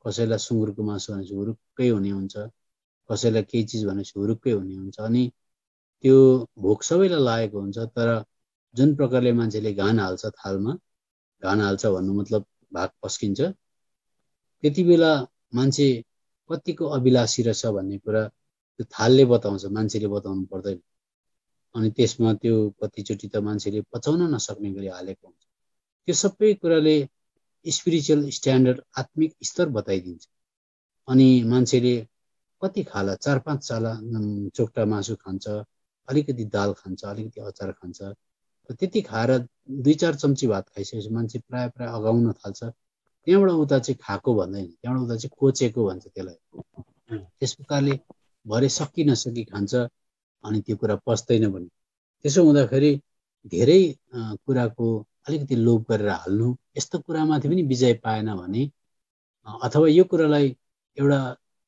कसैलाई सुँगुरको मासु भनेपछि हुरुक्कै हुने हुन्छ, कसैलाई केही चिज भनेपछि हुरुक्कै हुने हुन्छ। अनि त्यो भोक सबैलाई लागेको हुन्छ। तर जुन प्रकारले मान्छेले घान हाल्छ थालमा, घान हाल्छ भन्नु मतलब भाग पस्किन्छ, त्यति बेला मान्छे कतिको अभिलाषी रहेछ भन्ने कुरा त्यो थालले बताउँछ, मान्छेले बताउनु पर्दैन। अनि त्यसमा त्यो कतिचोटि त मान्छेले पचाउन नसक्ने गरी हालेको हुन्छ। त्यो सबै कुराले स्पिरिचुअल स्ट्यान्डर्ड, आत्मिक स्तर बताइदिन्छ। अनि मान्छेले कति खाला, 4-5 चाला चोक्टा मासु खान्छ, अलिकति दाल खान्छ, अलिकति अचार खान्छ। त्यति खाएर 2-4 चम्ची भात खाइसकेपछि मान्छे प्राय अगाउन थाल्छ। त्यहाँबाट उता चाहिँ खाएको भन्दैन, त्यहाँबाट उता चाहिँ कोचेको भन्छ त्यसलाई। त्यस प्रकारले भरे सकि नसकि खान्छ, अनि त्यो कुरा पस्दैन पनि। त्यसो हुँदाखेरि धेरै कुराको अलिकति लोभ गरेर हाल्नु, यस्तो कुरामाथि पनि विजय पाएन भने, अथवा यो कुरालाई एउटा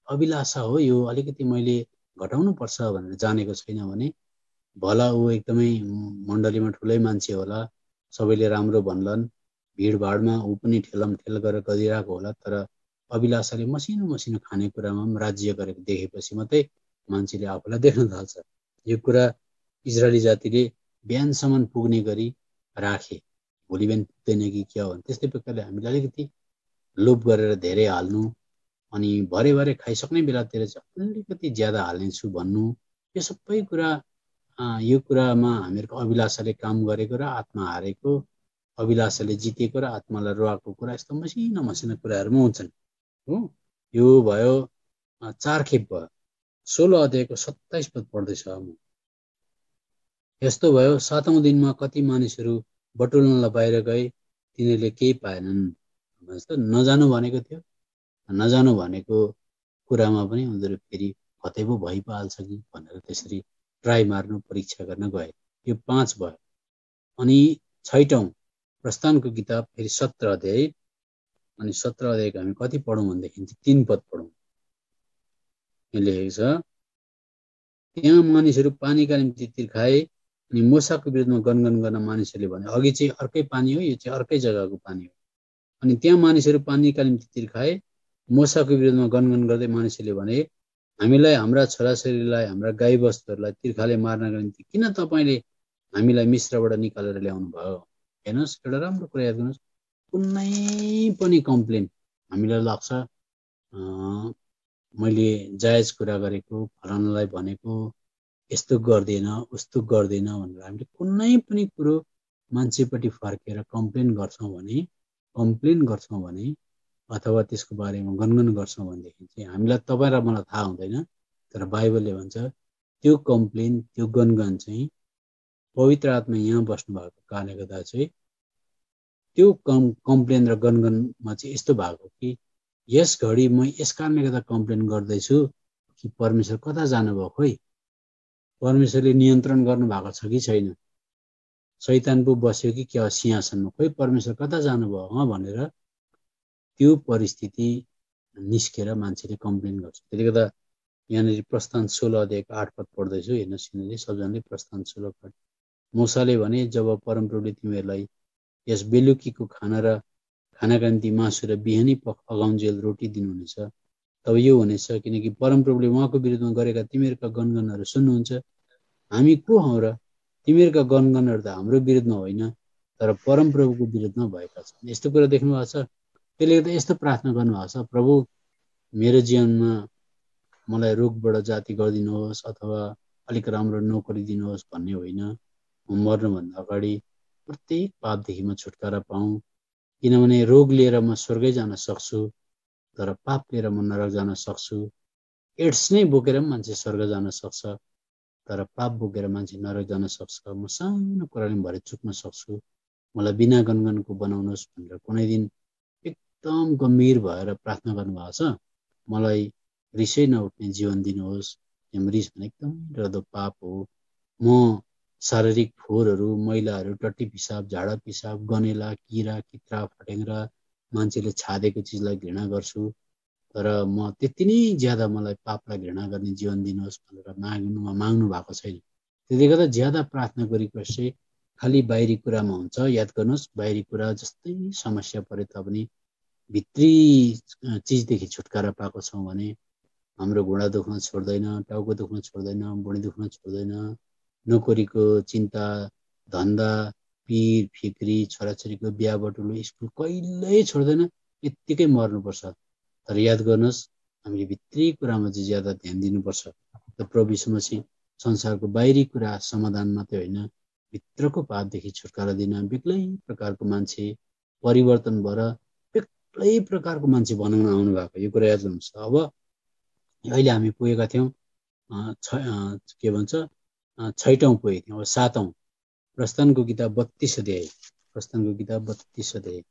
अभिलाषा हो, यो अलिकति मैले घटाउनु पर्छ भनेर जानेको छैन भने, भला ऊ एकदमै मण्डलीमा ठुलै मान्छे होला, सबैले राम्रो भन्लान्, भिडभाडमा ऊ पनि ठेलमठेल गरेर गरिरहेको होला, तर अभिलाषाले मसिनो खानेकुरामा पनि राज्य गरेको देखेपछि मात्रै मान्छेले आफूलाई देख्न थाल्छ। यो कुरा इजरायली जातिले बिहानसम्म पुग्ने गरी राखे। भोलि बिहान पुग्दैन कि क्या हो त्यस्तै प्रकारले हामीले अलिकति लोभ गरेर धेरै हाल्नु अनि भरे खाइसक्ने बेलातिर चाहिँ अलिकति ज्यादा हाल्नेछु भन्नु यो सबै कुरा यो कुरामा हामीहरूको अभिलाषाले काम गरेको र आत्मा हारेको अभिलाषाले जितेको र आत्मालाई रुवाएको कुरा यस्तो मसिना मसिना कुराहरूमा हुन्छन् हो यो भयो 4 खेप भयो 16 अध्यायको 27 पद पढ्दैछु म यस्तो भयो 7औं दिनमा कति मानिसहरू बटुल्नलाई बाहिर गए तिनीहरूले केही पाएनन् जस्तो नजानु भनेको थियो नजानु भनेको कुरामा पनि उनीहरू फेरि कतै पो भइ पाल्छ कि भनेर त्यसरी ट्राई मार्नु परीक्षा गर्न गए यो 5 भयो अनि 6औं प्रस्थानको किताब फेरि 17 अध्याय अनि 17 अध्यायको हामी कति पढौं भनेदेखि 3 पद पढौं लेखेको छ त्यहाँ मानिसहरू पानीका निम्ति तिर्खाए अनि मूसाको विरुद्धमा गनगन गर्न मानिसहरूले भने अघि चाहिँ अर्कै पानी हो यो चाहिँ अर्कै जग्गाको पानी हो अनि त्यहाँ मानिसहरू पानीका निम्ति तिर्खाए मूसाको विरुद्धमा गनगन गर्दै मानिसहरूले भने हामीलाई हाम्रा छोराछोरीलाई हाम्रा गाईबस्तुहरूलाई तिर्खाले मार्नका निम्ति किन तपाईले हामीलाई मिस्रबाट निकालेर ल्याउनु भयो हेर्नुस् एउटा राम्रो कुरा याद गर्नुस् कुनै पनि कम्प्लेन हामीलाई लाग्छ मैले जायज कुरा गरेको फलानालाई भनेको यस्तो गर्दैन उस्तो गर्दैन भनेर हामीले कुनै पनि कुरो मान्छेपट्टि फर्केर कम्प्लेन गर्छौं भने अथवा त्यसको बारेमा गनगन गर्छौं भनेदेखि चाहिँ हामीलाई तपाई र मलाई थाहा हुँदैन तर बाइबलले भन्छ त्यो कम्प्लेन त्यो गनगन चाहिँ पवित्र आत्मा यहाँ बस्नु भएको कारणले गर्दा चाहिँ त्यो कम्प्लेन र गनगनमा चाहिँ यस्तो भएको कि यस घडी म यस कारणले गर्दा कम्प्लेन गर्दैछु कि परमेश्वर कता जानुभयो खोइ परमेश्वरले नियन्त्रण गर्नु भएको छ कि छैन शैतान पो बस्यो कि क्या सिंहासनमा खोइ परमेश्वर कता जानुभयो भनेर त्यो परिस्थिति निस्केर मान्छेले कम्प्लेन गर्छ त्यसले गर्दा यहाँनिर प्रस्थान 16 अध्यायको 8 पद पढ्दैछु हेर्नुस् यिनीहरूले सबजनाले प्रस्थान 16 पढ मूसाले भने जब परमप्रभुले तिमीहरूलाई यस बेलुकीको खानाका निम्ति मासु र बिहानी अगाउन्जेल रोटी दिनुहुनेछ तब यो हुनेछ किनकि परमप्रभुले उहाँको विरुद्धमा गरेका तिमीहरूका गनगनहरू सुन्नुहुन्छ हामी को हौं र तिमीहरूका गनगनहरू त हाम्रो विरुद्धमा होइन तर परमप्रभुको विरुद्धमा भएका छन् यस्तो कुरा देख्नु भएको छ त्यसले गर्दा यस्तो प्रार्थना गर्नुभएको छ प्रभु मेरो जीवनमा मलाई रोगबाट जाति गरिदिनुहोस् अथवा अलिक राम्रो नोकरी दिनुहोस् भन्ने होइन म मर्नुभन्दा अगाडि प्रत्येक पापदेखि म छुटकारा पाऊँ किनभने रोग लिएर म स्वर्गै जान सक्छु तर पाप लिएर म नरक जान सक्छु एड्स नै बोकेर पनि मान्छे स्वर्ग जान सक्छ तर पाप बोकेर मान्छे नरक जान सक्छ म सानो कुराले भरे चुक्न सक्छु मलाई बिना गनगनको बनाउनुहोस् भनेर कुनै दिन एकदम गम्भीर भएर प्रार्थना गर्नुभएको छ मलाई रिसै नउठ्ने जीवन दिनुहोस् रिस भने एकदम डरलाग्दो पाप हो म शारीरिक फोहोरहरू मैलाहरू टट्टी पिसाब झाडा पिसाब गनेला किरा कित्रा फटेङ्ग्रा मान्छेले छादेको चिजलाई घृणा गर्छु तर म त्यति नै ज्यादा मलाई पापलाई घृणा गर्ने जीवन दिनुहोस् भनेर माग्नु भएको छैन त्यसले गर्दा ज्यादा प्रार्थना गरेपछि खाली बाहिरी कुरामा हुन्छ याद गर्नुहोस् बाहिरी कुरा जस्तै समस्या परे तापनि भित्री चिजदेखि छुटकारा पाएको छौं भने हाम्रो घुँडा दुख्न छोड्दैन टाउको दुख्न छोड्दैन बुढी दुख्न छोड्दैन नोकरीको चिन्ता धन्दा पीर फिक्री छोराछोरीको बिहा बटुलो स्कुल कहिल्यै छोड्दैन यत्तिकै मर्नुपर्छ तर याद गर्नुहोस् हामीले भित्री कुरामा चाहिँ ज्यादा ध्यान दिनुपर्छ र प्रभु यीशु मसीह संसारको बाहिरी कुरा समाधान मात्रै होइन भित्रको पापदेखि छुटकारा दिन बेग्लै प्रकारको मान्छे परिवर्तन भएर बेग्लै प्रकारको मान्छे बनाउन आउनु भएको यो कुरा याद गर्नुहोस् अब अहिले हामी पुगेका थियौं के भन्छ 6औं पुगेको थियौं अब 7औं प्रस्थानको किताब 32 अध्याय प्रस्थानको किताब 32 अध्याय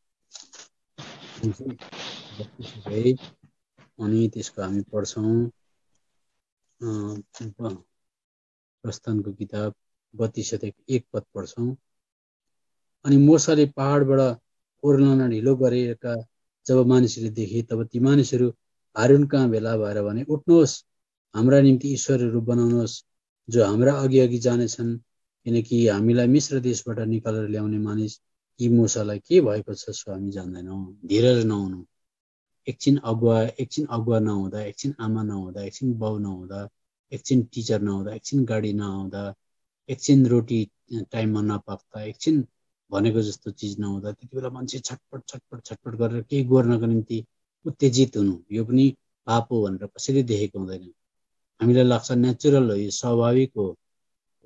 अनि त्यसको हामी पढ्छौं प्रस्थानको किताब 32 अध्यायको 1 पद पढ्छौं अनि मूसाले पहाडबाट ओर्लन ढिलो गरेका जब मानिसहरूले देखे तब ती मानिसहरू हारून कहाँ भेला भएर भने उठ्नुहोस् हाम्रा निम्ति ईश्वरहरू बनाउनुहोस् जो हाम्रा अघि जानेछन् किनकि हामीलाई मिश्र देशबाट निकालेर ल्याउने मानिस यी मूसालाई के भएको छ सो हामी जान्दैनौं धीरज नहुनु एकछिन अगुवा नहुँदा एकछिन आमा नहुँदा एकछिन बाउ नहुँदा एकछिन टिचर नहुँदा एकछिन गाडी नआउँदा एकछिन रोटी टाइममा नपाक्दा एकछिन भनेको जस्तो चिज नहुँदा त्यति बेला मान्छे छटपट छटपट छटपट गरेर केही गर्नको निम्ति उत्तेजित हुनु यो पनि पाप हो भनेर कसैले देखेको हुँदैन। हामीलाई लाग्छ नेचुरल हो, यो स्वाभाविक हो,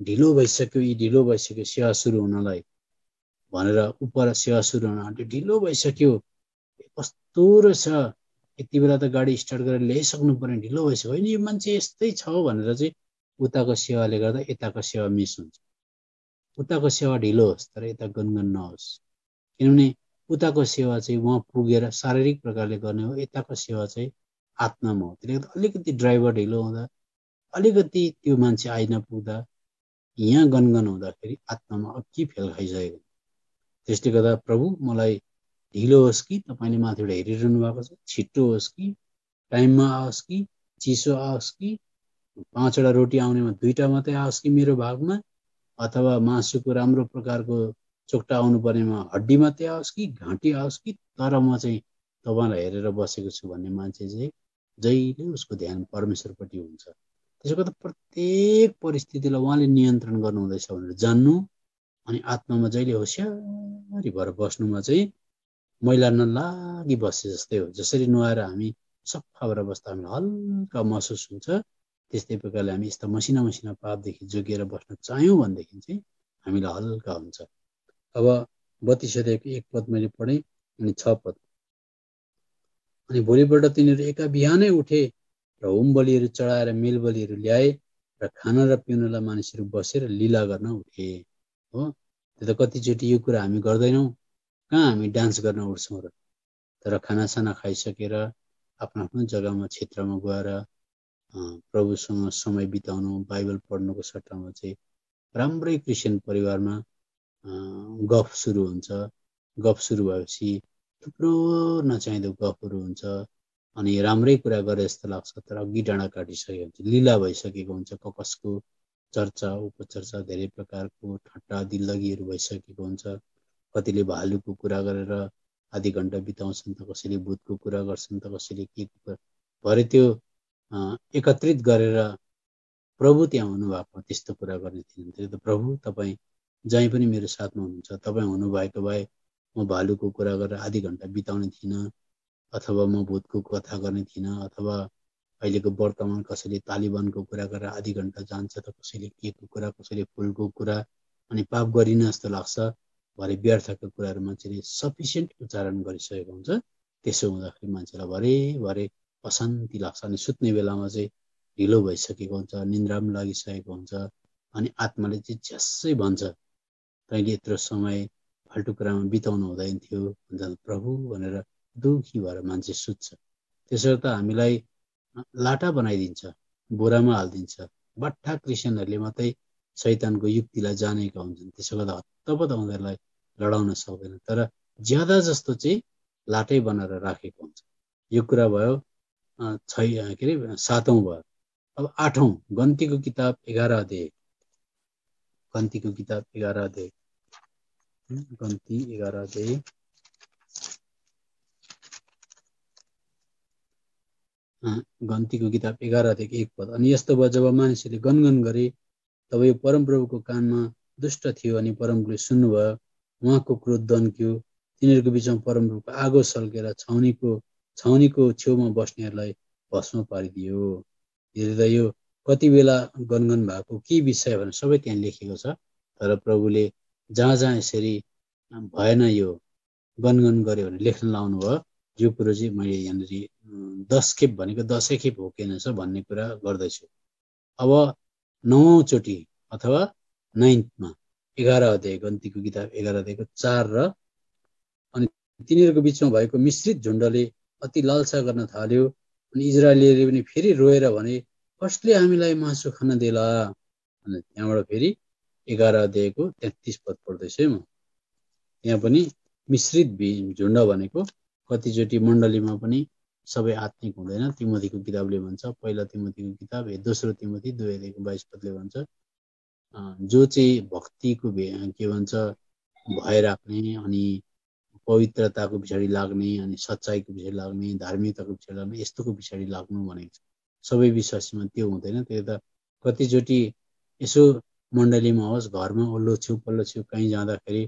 ढिलो भइसक्यो, यी ढिलो भइसक्यो सेवा सुरु हुनलाई भनेर उपर सेवा सुरु हुन आँट्यो, ढिलो भइसक्यो, कस्तो रहेछ, यति बेला त गाडी स्टार्ट गरेर ल्याइसक्नु पर्ने, ढिलो भइसक्यो। होइन, यो मान्छे यस्तै छ भनेर चाहिँ उताको सेवाले गर्दा यताको सेवा मिस हुन्छ। उताको सेवा ढिलो होस् तर यता गनगन नहोस्, किनभने उताको सेवा चाहिँ उहाँ पुगेर शारीरिक प्रकारले गर्ने हो, यताको सेवा चाहिँ आत्मामा हो। त्यसले गर्दा अलिकति ड्राइभर ढिलो हुँदा, अलिकति त्यो मान्छे आइ नपुग्दा, यहाँ गनगन हुँदाखेरि आत्मामा अक्की फेल खाइसकेको। त्यसले गर्दा प्रभु मलाई ढिलो होस् कि तपाईँले माथिबाट हेरिरहनु भएको छ, छिट्टो होस् कि टाइममा आओस् कि चिसो आओस् कि 5वटा रोटी आउनेमा 2टा मात्रै आओस् कि मेरो भागमा, अथवा मासुको राम्रो प्रकारको चोक्टा आउनु पर्नेमा हड्डी मात्रै आओस् कि घाँटी आओस् कि, तर म चाहिँ तपाईँलाई हेरेर बसेको छु भन्ने मान्छे चाहिँ जहिले उसको ध्यान परमेश्वरपट्टि हुन्छ। त्यसो गर्दा प्रत्येक परिस्थितिलाई उहाँले नियन्त्रण गर्नु हुँदैछ भनेर जान्नु, अनि आत्मामा जहिले होसियारी भएर बस्नुमा चाहिँ मैला नलागी बसे जस्तै हो। जसरी नुहाएर हामी सफा भएर बस्दा हामीलाई हल्का महसुस हुन्छ, त्यस्तै प्रकारले हामी यस्ता मसिना मसिना पापदेखि जोगिएर बस्न चाह्यौँ भनेदेखि चाहिँ हामीलाई हल्का हुन्छ। अब 32 अध्यायको 1 पद मैले पढेँ अनि 6 पद। अनि भोलिपल्ट तिनीहरू एका बिहानै उठे र होम बलिहरू चढाएर मेल बलिहरू ल्याए र खाना र पिउनलाई मानिसहरू बसेर लीला गर्न उठे। हो, त्यो त कतिचोटि यो कुरा हामी गर्दैनौँ, कहाँ हामी डान्स गर्न उठ्छौँ र। तर खानासाना खाइसकेर आफ्नो आफ्नो जग्गामा क्षेत्रमा गएर प्रभुसँग समय बिताउनु, बाइबल पढ्नुको सट्टामा चाहिँ राम्रै क्रिस्चियन परिवारमा गफ सुरु हुन्छ। गफ सुरु भएपछि थुप्रो नचाहिँदो गफहरू हुन्छ अनि राम्रै कुरा गरे जस्तो लाग्छ, तर अघि डाँडा काटिसकेको हुन्छ, लीला भइसकेको हुन्छ, कसको चर्चा उपचर्चा धेरै प्रकारको ठट्टा दिल्लगीहरू भइसकेको हुन्छ। कतिले भालुको कुरा गरेर आधी घन्टा बिताउँछन्, त कसैले भूतको कुरा गर्छन्, त कसैले के भरे त्यो एकत्रित गरेर प्रभु त्यहाँ हुनुभएको त्यस्तो कुरा गर्ने थिएन। त्यो त प्रभु तपाईँ जहीँ पनि मेरो साथमा हुनुहुन्छ, तपाईँ हुनुभएको भए म भालुको कुरा गरेर आधी घन्टा बिताउने थिइनँ, अथवा म भूतको कथा गर्ने थिइनँ, अथवा अहिलेको वर्तमान कसैले तालिबानको कुरा गरेर आधी घन्टा जान्छ, त कसैले के को कुरा, कसैले फुलको कुरा, अनि पाप गरिन जस्तो लाग्छ। भरे व्यर्थका कुराहरू मान्छेले सफिसियन्ट उच्चारण गरिसकेको हुन्छ। त्यसो हुँदाखेरि मान्छेलाई भरे अशान्ति लाग्छ अनि सुत्ने बेलामा चाहिँ ढिलो भइसकेको हुन्छ, निन्द्रा पनि लागिसकेको हुन्छ अनि आत्माले चाहिँ झ्यासै भन्छ तैँले यत्रो समय फाल्टु कुरामा बिताउनु हुँदैन थियो भन्छ प्रभु भनेर दुखी भएर मान्छे सुत्छ। त्यसो त हामीलाई लाटा बनाइदिन्छ, बोरामा हालिदिन्छ। बट्ठा क्रिस्चियनहरूले मात्रै शैतानको युक्तिलाई जानेका हुन्छन्, त्यसो गर्दा हत्तपत्त उनीहरूलाई लडाउन सक्दैन। तर ज्यादा जस्तो चाहिँ लाटै बनाएर राखेको हुन्छ। यो कुरा भयो के अरे 7औं भयो। अब 8औं गन्तीको किताब 11 अध्याय। गन्तीको किताब 11 अध्याय। गन्ती 11 अध्याय गन्तीको किताब 11 अध्यायको 1 पद। अनि यस्तो भयो जब मानिसहरूले गनगन गरे तब यो परमप्रभुको कानमा दुष्ट थियो अनि परमप्रभुले सुन्नुभयो, उहाँको क्रोध दन्क्यो, तिनीहरूको बिचमा परमप्रभुको आगो सल्केर छाउनीको छेउमा बस्नेहरूलाई भस्म पारिदियो। यो कति बेला गनगन भएको के विषय भनेर सबै त्यहाँ लेखेको छ। तर प्रभुले जहाँ जहाँ यसरी भएन यो गनगन गर्यो भने लेख्न लाउनु भयो। यो कुरो चाहिँ मैले यहाँनिर 10 खेप भनेको 10 खेप हो कि रहेछ भन्ने कुरा गर्दैछु। अब 9औं चोटि अथवा 9मा 11 अध्याय गन्तीको किताब 11 अध्यायको 4 र अनि तिनीहरूको बिचमा भएको मिश्रित झुण्डले अति लालसा गर्न थाल्यो अनि इजरायलीले पनि फेरि रोएर भने कसले हामीलाई मासु खान देला। अनि त्यहाँबाट फेरि 11 अध्यायको 33 पद पढ्दैछु है म। यहाँ पनि मिश्रित झुण्ड भनेको कतिचोटि मण्डलीमा पनि सबै आत्मिक हुँदैन। तिमोथीको किताबले भन्छ, पहिला तिमोथीको किताब दोस्रो तिमोथी 2 अध्यायको 22 पदले भन्छ, जो चाहिँ भक्तिको के भन्छ भय राख्ने अनि पवित्रताको पछाडि लाग्ने अनि सच्चाइको पछाडि लाग्ने धार्मिकताको पछाडि लाग्ने यस्तोको पछाडि लाग्नु भनेको छ। सबै विश्वासीमा त्यो हुँदैन। त्यो त कतिचोटि यसो मण्डलीमा होस्, घरमा ओल्लो छु पल्लो छु कहीँ जाँदाखेरि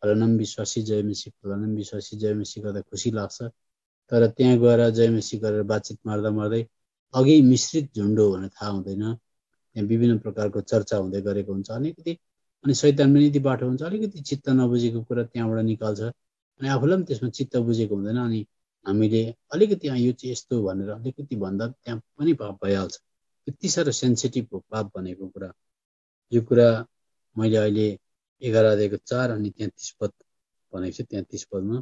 फलानाम विश्वासी जयमसी गर्दा खुसी लाग्छ। तर त्यहाँ गएर जयमसी गरेर बातचित मार्दा मार्दै अघि मिश्रित झुन्ड हो भनेर थाहा हुँदैन। त्यहाँ विभिन्न प्रकारको चर्चा हुँदै गरेको हुन्छ। अलिकति अनि शैतान पनि यति बाटो हुन्छ, अलिकति चित्त नबुझेको कुरा त्यहाँबाट निकाल्छ अनि आफूलाई पनि त्यसमा चित्त बुझेको हुँदैन। अनि हामीले अलिकति यो चाहिँ यस्तो भनेर अलिकति भन्दा त्यहाँ पनि पाप भइहाल्छ। यति साह्रो सेन्सिटिभ हो पाप भनेको कुरा। यो कुरा मैले अहिले 11 अध्यायको 4 अनि 33 पद भनेको छु। 33 पदमा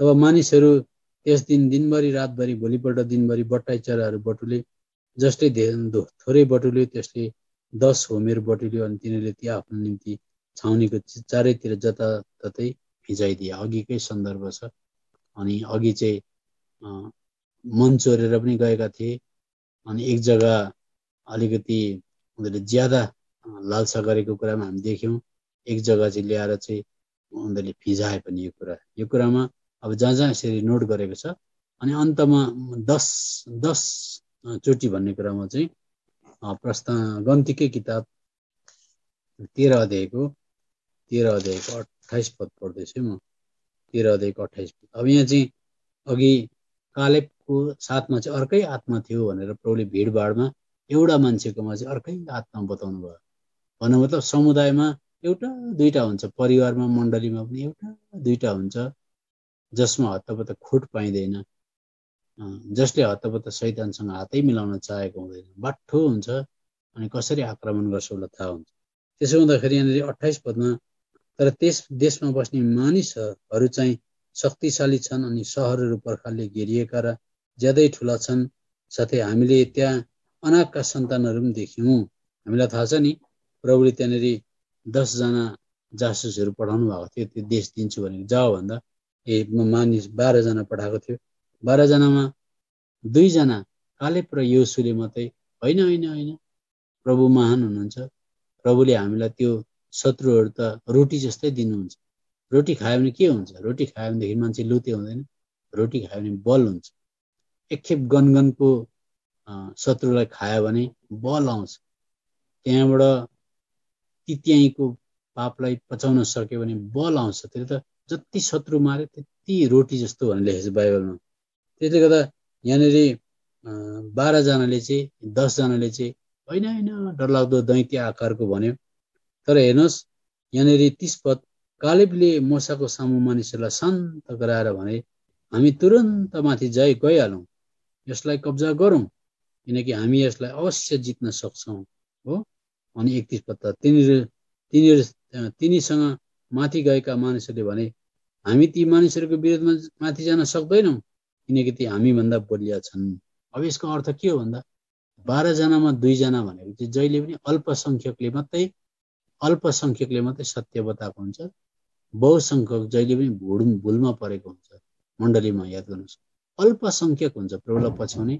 तब मानिसहरू त्यस दिन दिनभरि रातभरि भोलिपल्ट दिनभरि बट्टाई चराहरू बटुले, जसले थोरै बटुल्यो त्यसले 10 होमेर बटुल्यो अनि तिनीहरूले त्यो आफ्नो निम्ति छाउनीको चारैतिर जताततै भिजाइदिए। अघिकै सन्दर्भ छ। अनि अघि चाहिँ मन चोरेर पनि गएका थिए अनि एक जग्गा अलिकति उनीहरूले ज्यादा लालसा गरेको कुरामा हामी देख्यौँ। एक जग्गा चाहिँ ल्याएर चाहिँ उनीहरूले भिजाए पनि यो कुरामा अब जहाँ जहाँ यसरी नोट गरेको छ। अनि अन्तमा 10 चोटि भन्ने कुरामा चाहिँ गन्तीकै किताब 13 अध्यायको 28 पद पढ्दैछु म। 13 अध्यायको 28 पद। अब यहाँ चाहिँ अघि कालेबको साथमा चाहिँ अर्कै आत्मा थियो भनेर प्रभुले भिडभाडमा एउटा मान्छेकोमा चाहिँ अर्कै आत्मा बताउनु भयो। भन्नु मतलब समुदायमा एउटा दुईटा हुन्छ, परिवारमा मण्डलीमा पनि एउटा दुईटा हुन्छ जसमा हत्तपत्त खोट पाइँदैन, जसले हत्तपत्त शैतानसँग हातै मिलाउन चाहेको हुँदैन, बाठो हुन्छ अनि कसरी आक्रमण गर्छ उसलाई थाहा हुन्छ। त्यसो हुँदाखेरि यहाँनिर 28 पदमा तर त्यस देशमा बस्ने मानिसहरू चाहिँ शक्तिशाली छन् अनि सहरहरू पर्खालले घेरिएका र ज्यादै ठुला छन्। साथै हामीले त्यहाँ अनाकका सन्तानहरू पनि देख्यौँ। हामीलाई थाहा छ नि प्रभुले त्यहाँनिर 10 जना जासुसहरू पठाउनु भएको थियो। त्यो देश दिन्छु भनेको जाओ भन्दा मानिस 12 जना पठाएको थियो। 12 जनामा 2 जना कालेब र योसुले मात्रै होइन प्रभु महान हुनुहुन्छ। प्रभुले हामीलाई त्यो शत्रुहरू त रोटी जस्तै दिनुहुन्छ। रोटी खायो भने के हुन्छ? रोटी खायो भनेदेखि मान्छे लुते हुँदैन। रोटी खायो भने बल हुन्छ। एकखेप गनगनको शत्रुलाई खायो भने बल आउँछ। त्यहाँबाट तित्याइको पापलाई पचाउन सक्यो भने बल आउँछ। त्यो त जति शत्रु मारे त्यति रोटी जस्तो भनेर लेखेको छ बाइबलमा। त्यसले गर्दा यहाँनिर 12 जनाले चाहिँ 10 जनाले चाहिँ होइन डरलाग्दो दैत्य आकारको भन्यो। तर हेर्नुहोस् यहाँनिर 30 पद कालेबले मोसाको सामु मानिसहरूलाई शान्त गराएर भने हामी तुरन्त माथि गइहालौँ, यसलाई कब्जा गरौँ किनकि हामी यसलाई अवश्य जित्न सक्छौँ हो। अनि 31 पद तिनीसँग माथि गएका मानिसहरूले भने हामी ती मानिसहरूको विरोधमा माथि जान सक्दैनौँ किनकि ती हामीभन्दा बलिया छन्। अब यसको अर्थ के हो भन्दा 12 जनामा 2 जना भनेको चाहिँ जहिले पनि अल्पसंख्यकले मात्रै सत्य बताएको हुन्छ। बहुसंख्यक जहिले पनि भुलमा परेको हुन्छ। मण्डलीमा याद गर्नुहोस्, अल्पसंख्यक हुन्छ प्रभुलाई पछ्याउने,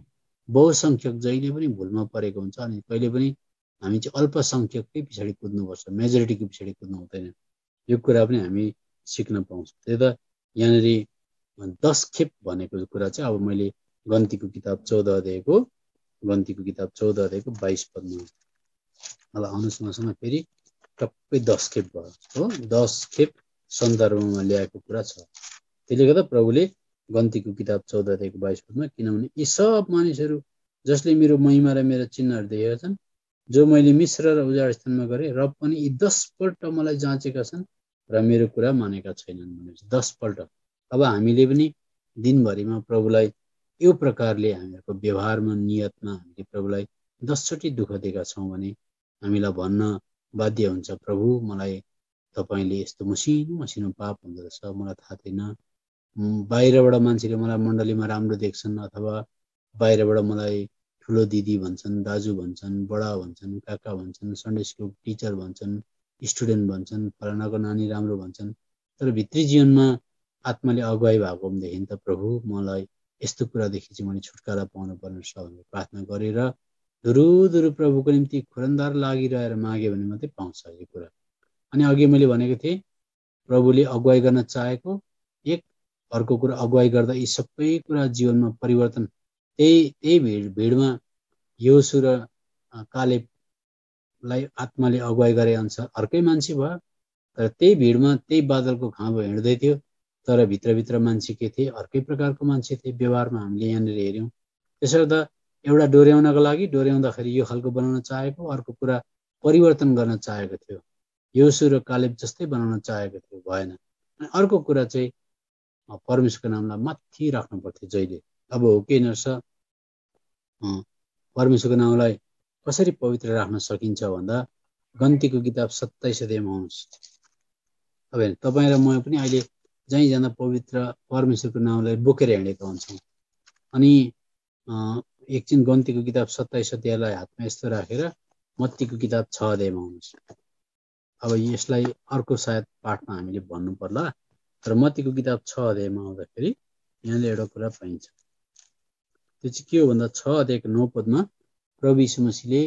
बहुसंख्यक जहिले पनि भुलमा परेको हुन्छ। अनि कहिले पनि हामी चाहिँ अल्पसंख्यककै पछाडि कुद्नुपर्छ, मेजोरिटीको पछाडि कुद्नु हुँदैन। यो कुरा पनि हामी सिक्न पाउँछौँ। त्यही त यहाँनिर 10 खेप भनेको कुरा चाहिँ अब मैले गन्तीको किताब 14 अध्यायको 22 पदमा अब आउनुहोस् मसँग फेरि टक्कै 10 खेप भयो हो। 10 खेप सन्दर्भमा ल्याएको कुरा छ। त्यसले गर्दा प्रभुले गन्तीको किताब 14 अध्यायको 22 पदमा किनभने यी सब मानिसहरू जसले मेरो महिमा र मेरो चिन्हहरू देखेका छन्, जो मैले मिश्र र उजाड स्थानमा गरेँ, र पनि यी 10 पल्ट मलाई जाँचेका छन् र मेरो कुरा मानेका छैनन् भनेपछि 10 पल्ट। अब हामीले पनि दिनभरिमा प्रभुलाई यो प्रकारले हामीहरूको व्यवहारमा नियतमा हामीले प्रभुलाई 10 चोटि दुःख दिएका छौँ भने हामीलाई भन्न बाध्य हुन्छ, प्रभु मलाई तपाईँले यस्तो मसिनो पाप हुँदो रहेछ, मलाई थाहा थिएन। बाहिरबाट मान्छेले मलाई मण्डलीमा राम्रो देख्छन् अथवा बाहिरबाट मलाई ठुलो दिदी भन्छन्, दाजु भन्छन्, बडा भन्छन्, काका भन्छन्, सन्डे स्कुल टिचर भन्छन्, स्टुडेन्ट भन्छन्, फलानाको नानी राम्रो भन्छन्। तर भित्री जीवनमा आत्माले अगुवाई भएको भनेदेखि त प्रभु मलाई यस्तो कुरादेखि चाहिँ मैले छुटकारा पाउनु पर्ने छ भनेर प्रार्थना गरेर दुरु प्रभुको निम्ति खुरन्दार लागिरहेर माग्यो भने मात्रै पाउँछ यो कुरा। अनि अघि मैले भनेको थिएँ प्रभुले अगुवाई गर्न चाहेको एक, अर्को कुरा अगुवाई गर्दा यी सबै कुरा जीवनमा परिवर्तन। त्यही भिडमा योसु र कालेबलाई आत्माले अगुवाई गरे अनुसार अर्कै मान्छे भयो, तर त्यही भिडमा त्यही बादलको खाँबो हिँड्दै थियो, तर भित्रभित्र मान्छे के थिए, अर्कै प्रकारको मान्छे थिए। व्यवहारमा हामीले यहाँनिर हेऱ्यौँ। त्यसर्थ एउटा डोर्याउनको लागि डोर्याउँदाखेरि यो खालको बनाउन चाहेको, अर्को कुरा परिवर्तन गर्न चाहेको थियो, योसु र कालेब जस्तै बनाउन चाहेको थियो, भएन। अनि अर्को कुरा चाहिँ परमेश्वरको नामलाई माथि राख्नु पर्थ्यो जहिले। अब हो कि नर्स परमेश्वरको नामलाई कसरी पवित्र राख्न सकिन्छ भन्दा गन्तीको किताब 27 अध्यायमा आउनुहोस्। अब हेर्नु, तपाईँ र म पनि अहिले जहीँ जाँदा पवित्र परमेश्वरको नामलाई बोकेर हिँडेका हुन्छौँ। अनि एकछिन गन्तीको किताब 27 अध्यायलाई हातमा यस्तो राखेर मत्तीको किताब 6 अध्यायमा आउनुहोस्। अब यसलाई अर्को सायद पाठमा हामीले भन्नु पर्ला, तर मत्तीको किताब 6 अध्यायमा आउँदाखेरि यहाँले एउटा कुरा पाइन्छ। त्यो चाहिँ के हो भन्दा 6 अध्यायको 9 पदमा प्रभु यीशु मसीहले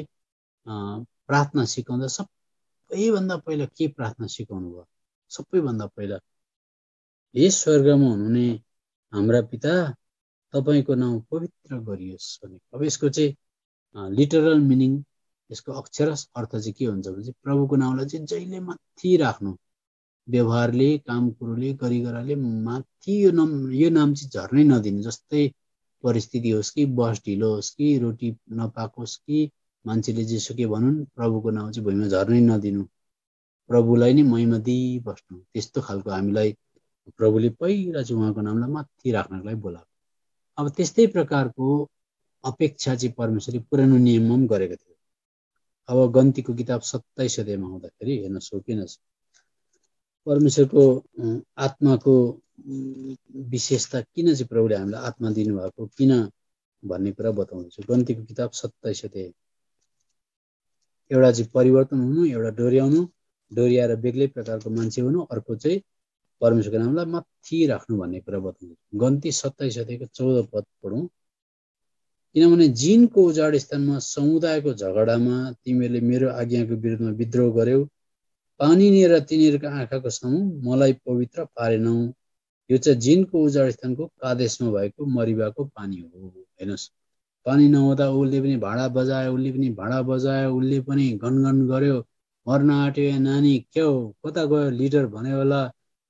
प्रार्थना सिकाउँदा सबैभन्दा पहिला के प्रार्थना सिकाउनु भयो? सबैभन्दा पहिला, हे स्वर्गमा हुनुहुने हाम्रा पिता, तपाईँको नाउँ पवित्र गरियोस् भने। अब यसको चाहिँ लिटरल मिनिङ, यसको अक्षरश अर्थ चाहिँ के हुन्छ भने प्रभुको नाउँलाई चाहिँ जहिले माथि राख्नु, व्यवहारले, काम कुरोले, गरिगराले माथि यो नाम चाहिँ झर्नै नदिनु। जस्तै परिस्थिति होस् कि, बस ढिलो होस् कि, रोटी नपाकोस् कि, मान्छेले जेसुकै भनुन्, प्रभुको नाउँ चाहिँ भुइँमा झर्नै नदिनु, प्रभुलाई नै महिमा दिई बस्नु। त्यस्तो खालको हामीलाई प्रभुले पहिला चाहिँ उहाँको नामलाई माथि राख्नको लागि बोलाएको। अब त्यस्तै प्रकारको अपेक्षा चाहिँ परमेश्वरले पुरानो नियममा पनि गरेको थियो। अब गन्तीको किताब 27 अध्यायमा आउँदाखेरि हेर्नुहोस्, हो किन परमेश्वरको आत्माको विशेषता किन चाहिँ प्रभुले हामीलाई आत्मा दिनुभएको किन भन्ने कुरा बताउँदैछु। गन्तीको किताब 27 अध्याय। एउटा चाहिँ परिवर्तन हुनु, एउटा डोर्याउनु, डोर्याएर बेग्लै प्रकारको मान्छे हुनु, अर्को चाहिँ परमेश्वरको नामलाई माथि राख्नु भन्ने कुरा बताउँदैछु। गन्ती 27 अध्यायको 14 पद पढौँ। किनभने जिनको उजाड स्थानमा समुदायको झगडामा तिमीहरूले मेरो आज्ञाको विरुद्धमा विद्रोह गर्यौ, पानी र तिनीहरूका आँखाको सामु मलाई पवित्र पारेनौ। यो चाहिँ जिनको उजाड स्थानको कादेशमा भएको मरिबाको पानी हो। हेर्नुहोस्, पानी नहुँदा उसले पनि भाँडा बजायो, उसले पनि भाँडा बजायो, उसले पनि गनगन गर्यो, मर्न आँट्यो नानी, क्या हो कता गयो लिडर भन्यो होला,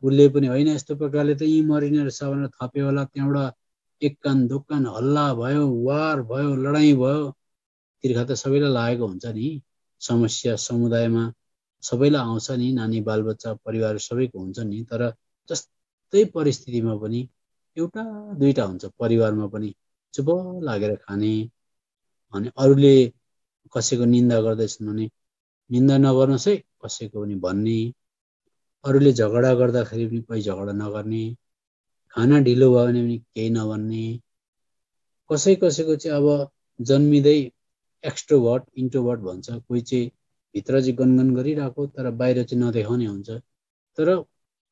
उसले पनि होइन यस्तो प्रकारले त यी मरिने रहेछ भनेर थप्यो होला। त्यहाँबाट एक कान दोकान हल्ला भयो, वार भयो, लडाइँ भयो। तिर्खा त सबैलाई लागेको हुन्छ नि, समस्या समुदायमा सबैलाई आउँछ नि, नानी बालबच्चा परिवार सबैको हुन्छ नि। तर जस्तै परिस्थितिमा पनि एउटा दुईटा हुन्छ परिवारमा पनि चुप लागेर खाने, अनि अरूले कसैको निन्दा गर्दैछन् भने निन्दा नगर्नुहोस् है कसैको पनि भन्ने, अरूले झगडा गर्दाखेरि पनि कोही झगडा नगर्ने, खाना ढिलो भयो भने पनि केही नभन्ने। कसैको चाहिँ अब जन्मिँदै एक्सट्रोभर्ट इन्ट्रोभर्ट भन्छ, कोही चाहिँ भित्र चाहिँ गनगन गरिरहेको तर बाहिर चाहिँ नदेखाउने हुन्छ। तर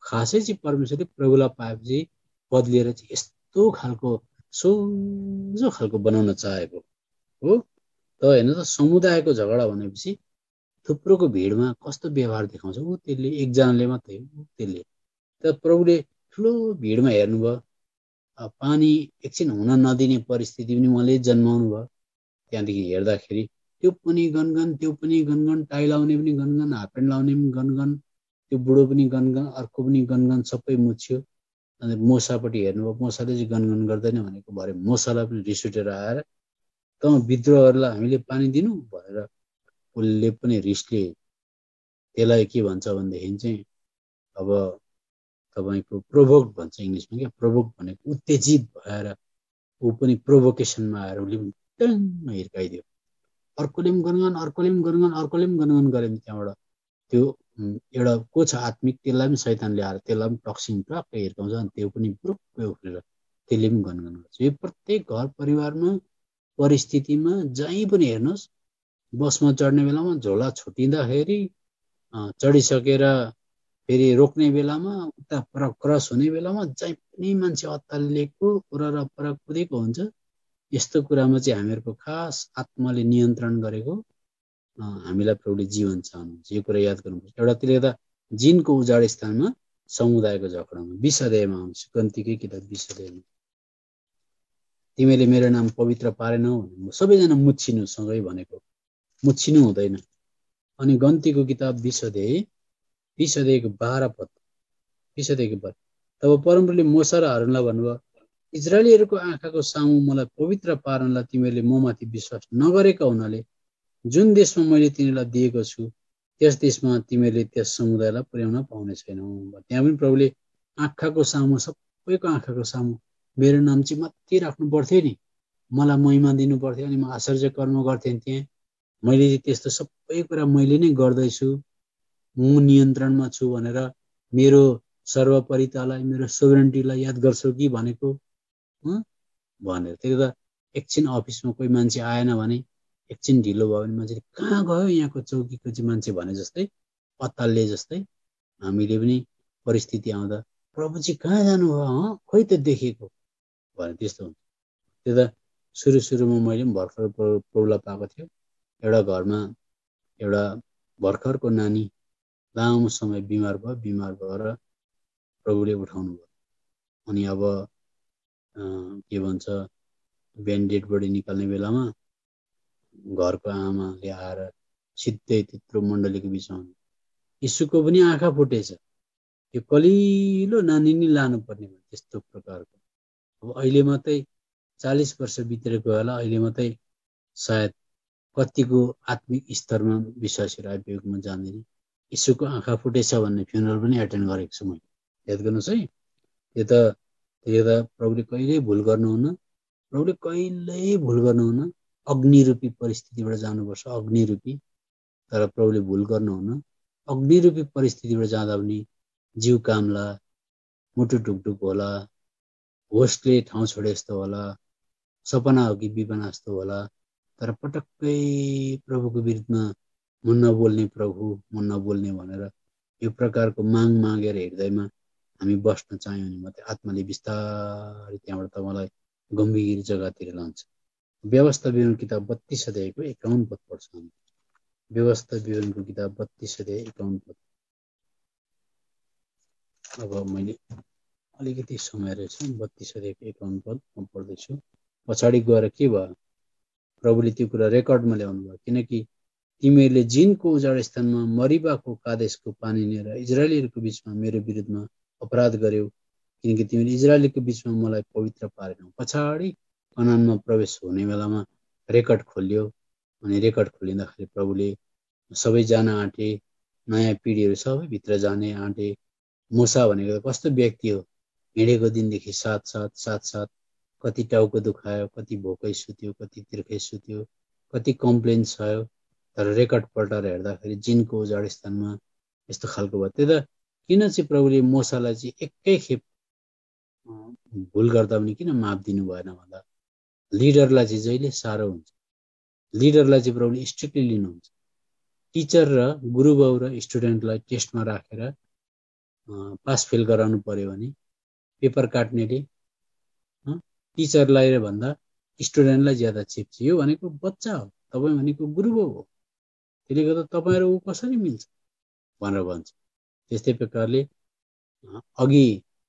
खासै चाहिँ परमेश्वरले प्रभुलाई पाएपछि बदलिएर चाहिँ यस्तो खालको सोझो खालको बनाउन चाहेको हो। त हेर्नु त समुदायको झगडा भनेपछि थुप्रोको भिडमा कस्तो व्यवहार देखाउँछ ऊ, त्यसले एकजनाले मात्रै हो त्यसले। त प्रभुले ठुलो भिडमा हेर्नुभयो, पानी एकछिन हुन नदिने परिस्थिति पनि उहाँले जन्माउनु भयो। त्यहाँदेखि हेर्दाखेरि त्यो पनि गनगन, त्यो पनि गनगन, टाई लाउने पनि गनगन, हाफ प्यान्ट लाउने पनि गनगन, त्यो बुढो पनि गनगन, अर्को पनि गनगन, सबै मुछ्यो। अनि मोसापट्टि हेर्नुभयो, मोसाले चाहिँ गनगन गर्दैन भनेको भरे मोसालाई पनि रिस उठेर आएर त विद्रोहहरूलाई हामीले पानी दिनु भनेर उसले पनि रिसले त्यसलाई के भन्छ भनेदेखि चाहिँ अब तपाईँको प्रोभोक्ड भन्छ इङ्ग्लिसमा, क्या प्रोभोक्ड भनेको उत्तेजित भएर ऊ पनि प्रोभोकेसनमा आएर उसले पनि टन्न हिर्काइदियो। अर्कोले पनि गनगन, अर्कोले पनि गनगन, अर्कोले पनि गनगन गऱ्यो भने त्यहाँबाट त्यो एउटा को छ आत्मिक, त्यसलाई पनि शैतानले आएर त्यसलाई पनि टक्सिङ टक्कै हिर्काउँछ, अनि त्यो पनि पुरुक्कै उफ्रेर त्यसले पनि गनगन गर्छ। यो प्रत्येक घर परिवारमा परिस्थितिमा जहीँ पनि हेर्नुहोस्, बसमा चढ्ने बेलामा झोला छुटिँदाखेरि, चढिसकेर फेरि रोक्ने बेलामा, उता पर क्रस हुने बेलामा जहीँ पनि मान्छे अत्तालिएको र पर कुदेको हुन्छ। यस्तो कुरामा चाहिँ हामीहरूको खास आत्माले नियन्त्रण गरेको हामीलाई प्रभुले जीवन चाहनुहुन्छ, यो कुरा याद गर्नुपर्छ। एउटा त्यसले गर्दा जिनको उजाड स्थानमा समुदायको झगडामा 20 अध्यायमा आउँछ, गन्तीकै किताब 20 अध्यायमा तिमीले मेरो नाम पवित्र पारेनौ भने सबैजना मुच्छिनु सँगै भनेको, मुच्छिनु हुँदैन। अनि गन्तीको किताब 20 अध्याय 20:12 20:12 तब परमप्रभुले मोसा र हारूनलाई भन्नुभयो, इजरायलीहरूको आँखाको सामु मलाई पवित्र पार्नलाई तिमीहरूले ममाथि विश्वास नगरेका हुनाले जुन देशमा मैले तिनीहरूलाई दिएको छु त्यस देशमा तिमीहरूले त्यस समुदायलाई पुर्याउन पाउने छैनौ। त्यहाँ पनि प्रभुले आँखाको सामु, सबैको आँखाको सामु मेरो नाम चाहिँ माथि राख्नु पर्थ्यो नि, मलाई महिमा दिनु पर्थ्यो, अनि म आश्चर्य कर्म गर्थेँ त्यहाँ। मैले त्यस्तो सबै कुरा मैले नै गर्दैछु, म नियन्त्रणमा छु भनेर मेरो सर्वोपरितालाई, मेरो सोभरेन्टीलाई याद गर्छौ कि भनेको भनेर। त्यही त एकछिन अफिसमा कोही मान्छे आएन भने, एकछिन ढिलो भयो भने मान्छेले कहाँ गयो यहाँको चौकीको चाहिँ मान्छे भने जस्तै, अत्तालिए जस्तै हामीले पनि परिस्थिति आउँदा प्रभु चाहिँ कहाँ जानुभयो, खोइ त देखेको भने त्यस्तो हुन्छ। त्यो त सुरुमा मैले पनि भर्खर प्रभुलाई पाएको थियो। एउटा घरमा एउटा भर्खरको नानी लामो समय बिमार भएर प्रभुले उठाउनु भयो। अनि अब के भन्छ, ब्यान्डेडबाट निकाल्ने बेलामा घरको आमाले आएर सिधै त्यत्रो मण्डलीको बिचमा यीशुको पनि आँखा फुटेछ, यो कलिलो नानी नै लानुपर्ने भयो, त्यस्तो प्रकारको। अब अहिले मात्रै 40 वर्ष बितेर गयो होला, अहिले मात्रै सायद कतिको आत्मिक स्तरमा विश्वासीहरू आइपुगेको म जान्दिनँ। यीशुको आँखा फुटेछ भन्ने फ्युनरल पनि एटेन्ड गरेको छु मैले, याद गर्नुहोस् है। त्यो त प्रभुले कहिल्यै भुल गर्नुहुन्न, प्रभुले कहिल्यै भुल गर्नुहुन्न। अग्निरूपी परिस्थितिबाट जानुपर्छ, अग्निरूपी, तर प्रभुले भुल गर्नुहुन्न। अग्निरूपी परिस्थितिबाट जाँदा पनि जिउ कामला, मुटु ढुकढुक होला, होसले ठाउँ छोडे जस्तो होला, सपना हो कि विपना जस्तो होला, तर पटक्कै प्रभुको विरुद्धमा म नबोल्ने प्रभु, म नबोल्ने भनेर यो प्रकारको मागेर हृदयमा हामी बस्न चाह्यौँ भने मात्रै आत्माले बिस्तारै त्यहाँबाट तपाईँलाई गम्भीर जग्गातिर लान्छ। व्यवस्था विवरण किताब 32 अध्यायको 51 पद पढ्छ हामी। व्यवस्था विवरणको किताब 32 अध्याय 51 पद। अब मैले अलिकति समय रहेछ, 32 अध्यायको 51 पद म पढ्दैछु। पछाडि गएर के भयो, प्रभुले त्यो कुरा रेकर्डमा ल्याउनु भयो, किनकि तिमीहरूले जिनको उजाड स्थानमा मरिबाको कादेशको पानी लिएर इजरायलीहरूको बिचमा मेरो विरुद्धमा अपराध गर्यौ, किनकि तिमीले इजरायलीको बिचमा मलाई पवित्र पारेनौ। पछाडि कनानमा प्रवेश हुने बेलामा रेकर्ड खोलियो, अनि रेकर्ड खोलिँदाखेरि प्रभुले सबै जान आँटे, नयाँ पिँढीहरू सबै भित्र जाने आँटे। मूसा भनेको कस्तो व्यक्ति हो, हिँडेको दिनदेखि साथ कति टाउको दुखायो, कति भोकै सुत्यो, कति तिर्खै सुत्यो, कति कम्प्लेन छयो, तर रेकर्ड पल्टाएर हेर्दाखेरि जिनको उजाड स्थानमा यस्तो खालको भयो। त्यो त किन चाहिँ प्रभुले मूसालाई चाहिँ एकै खेप भुल गर्दा पनि किन माफ दिनु भएन भन्दा, लिडरलाई चाहिँ जहिले साह्रो हुन्छ, लिडरलाई चाहिँ प्रभुले स्ट्रिक्टली लिनुहुन्छ। टिचर र गुरुबाउ र स्टुडेन्टलाई टेस्टमा राखेर पास फेल गराउनु पर्यो भने पेपर काट्नेले टिचरलाई भन्दा स्टुडेन्टलाई ज्यादा चिप्छ। यो भनेको बच्चा हो, तपाईँ भनेको गुरुबाउ हो, त्यसले गर्दा तपाईँ र ऊ कसरी मिल्छ भनेर भन्छ। त्यस्तै प्रकारले अघि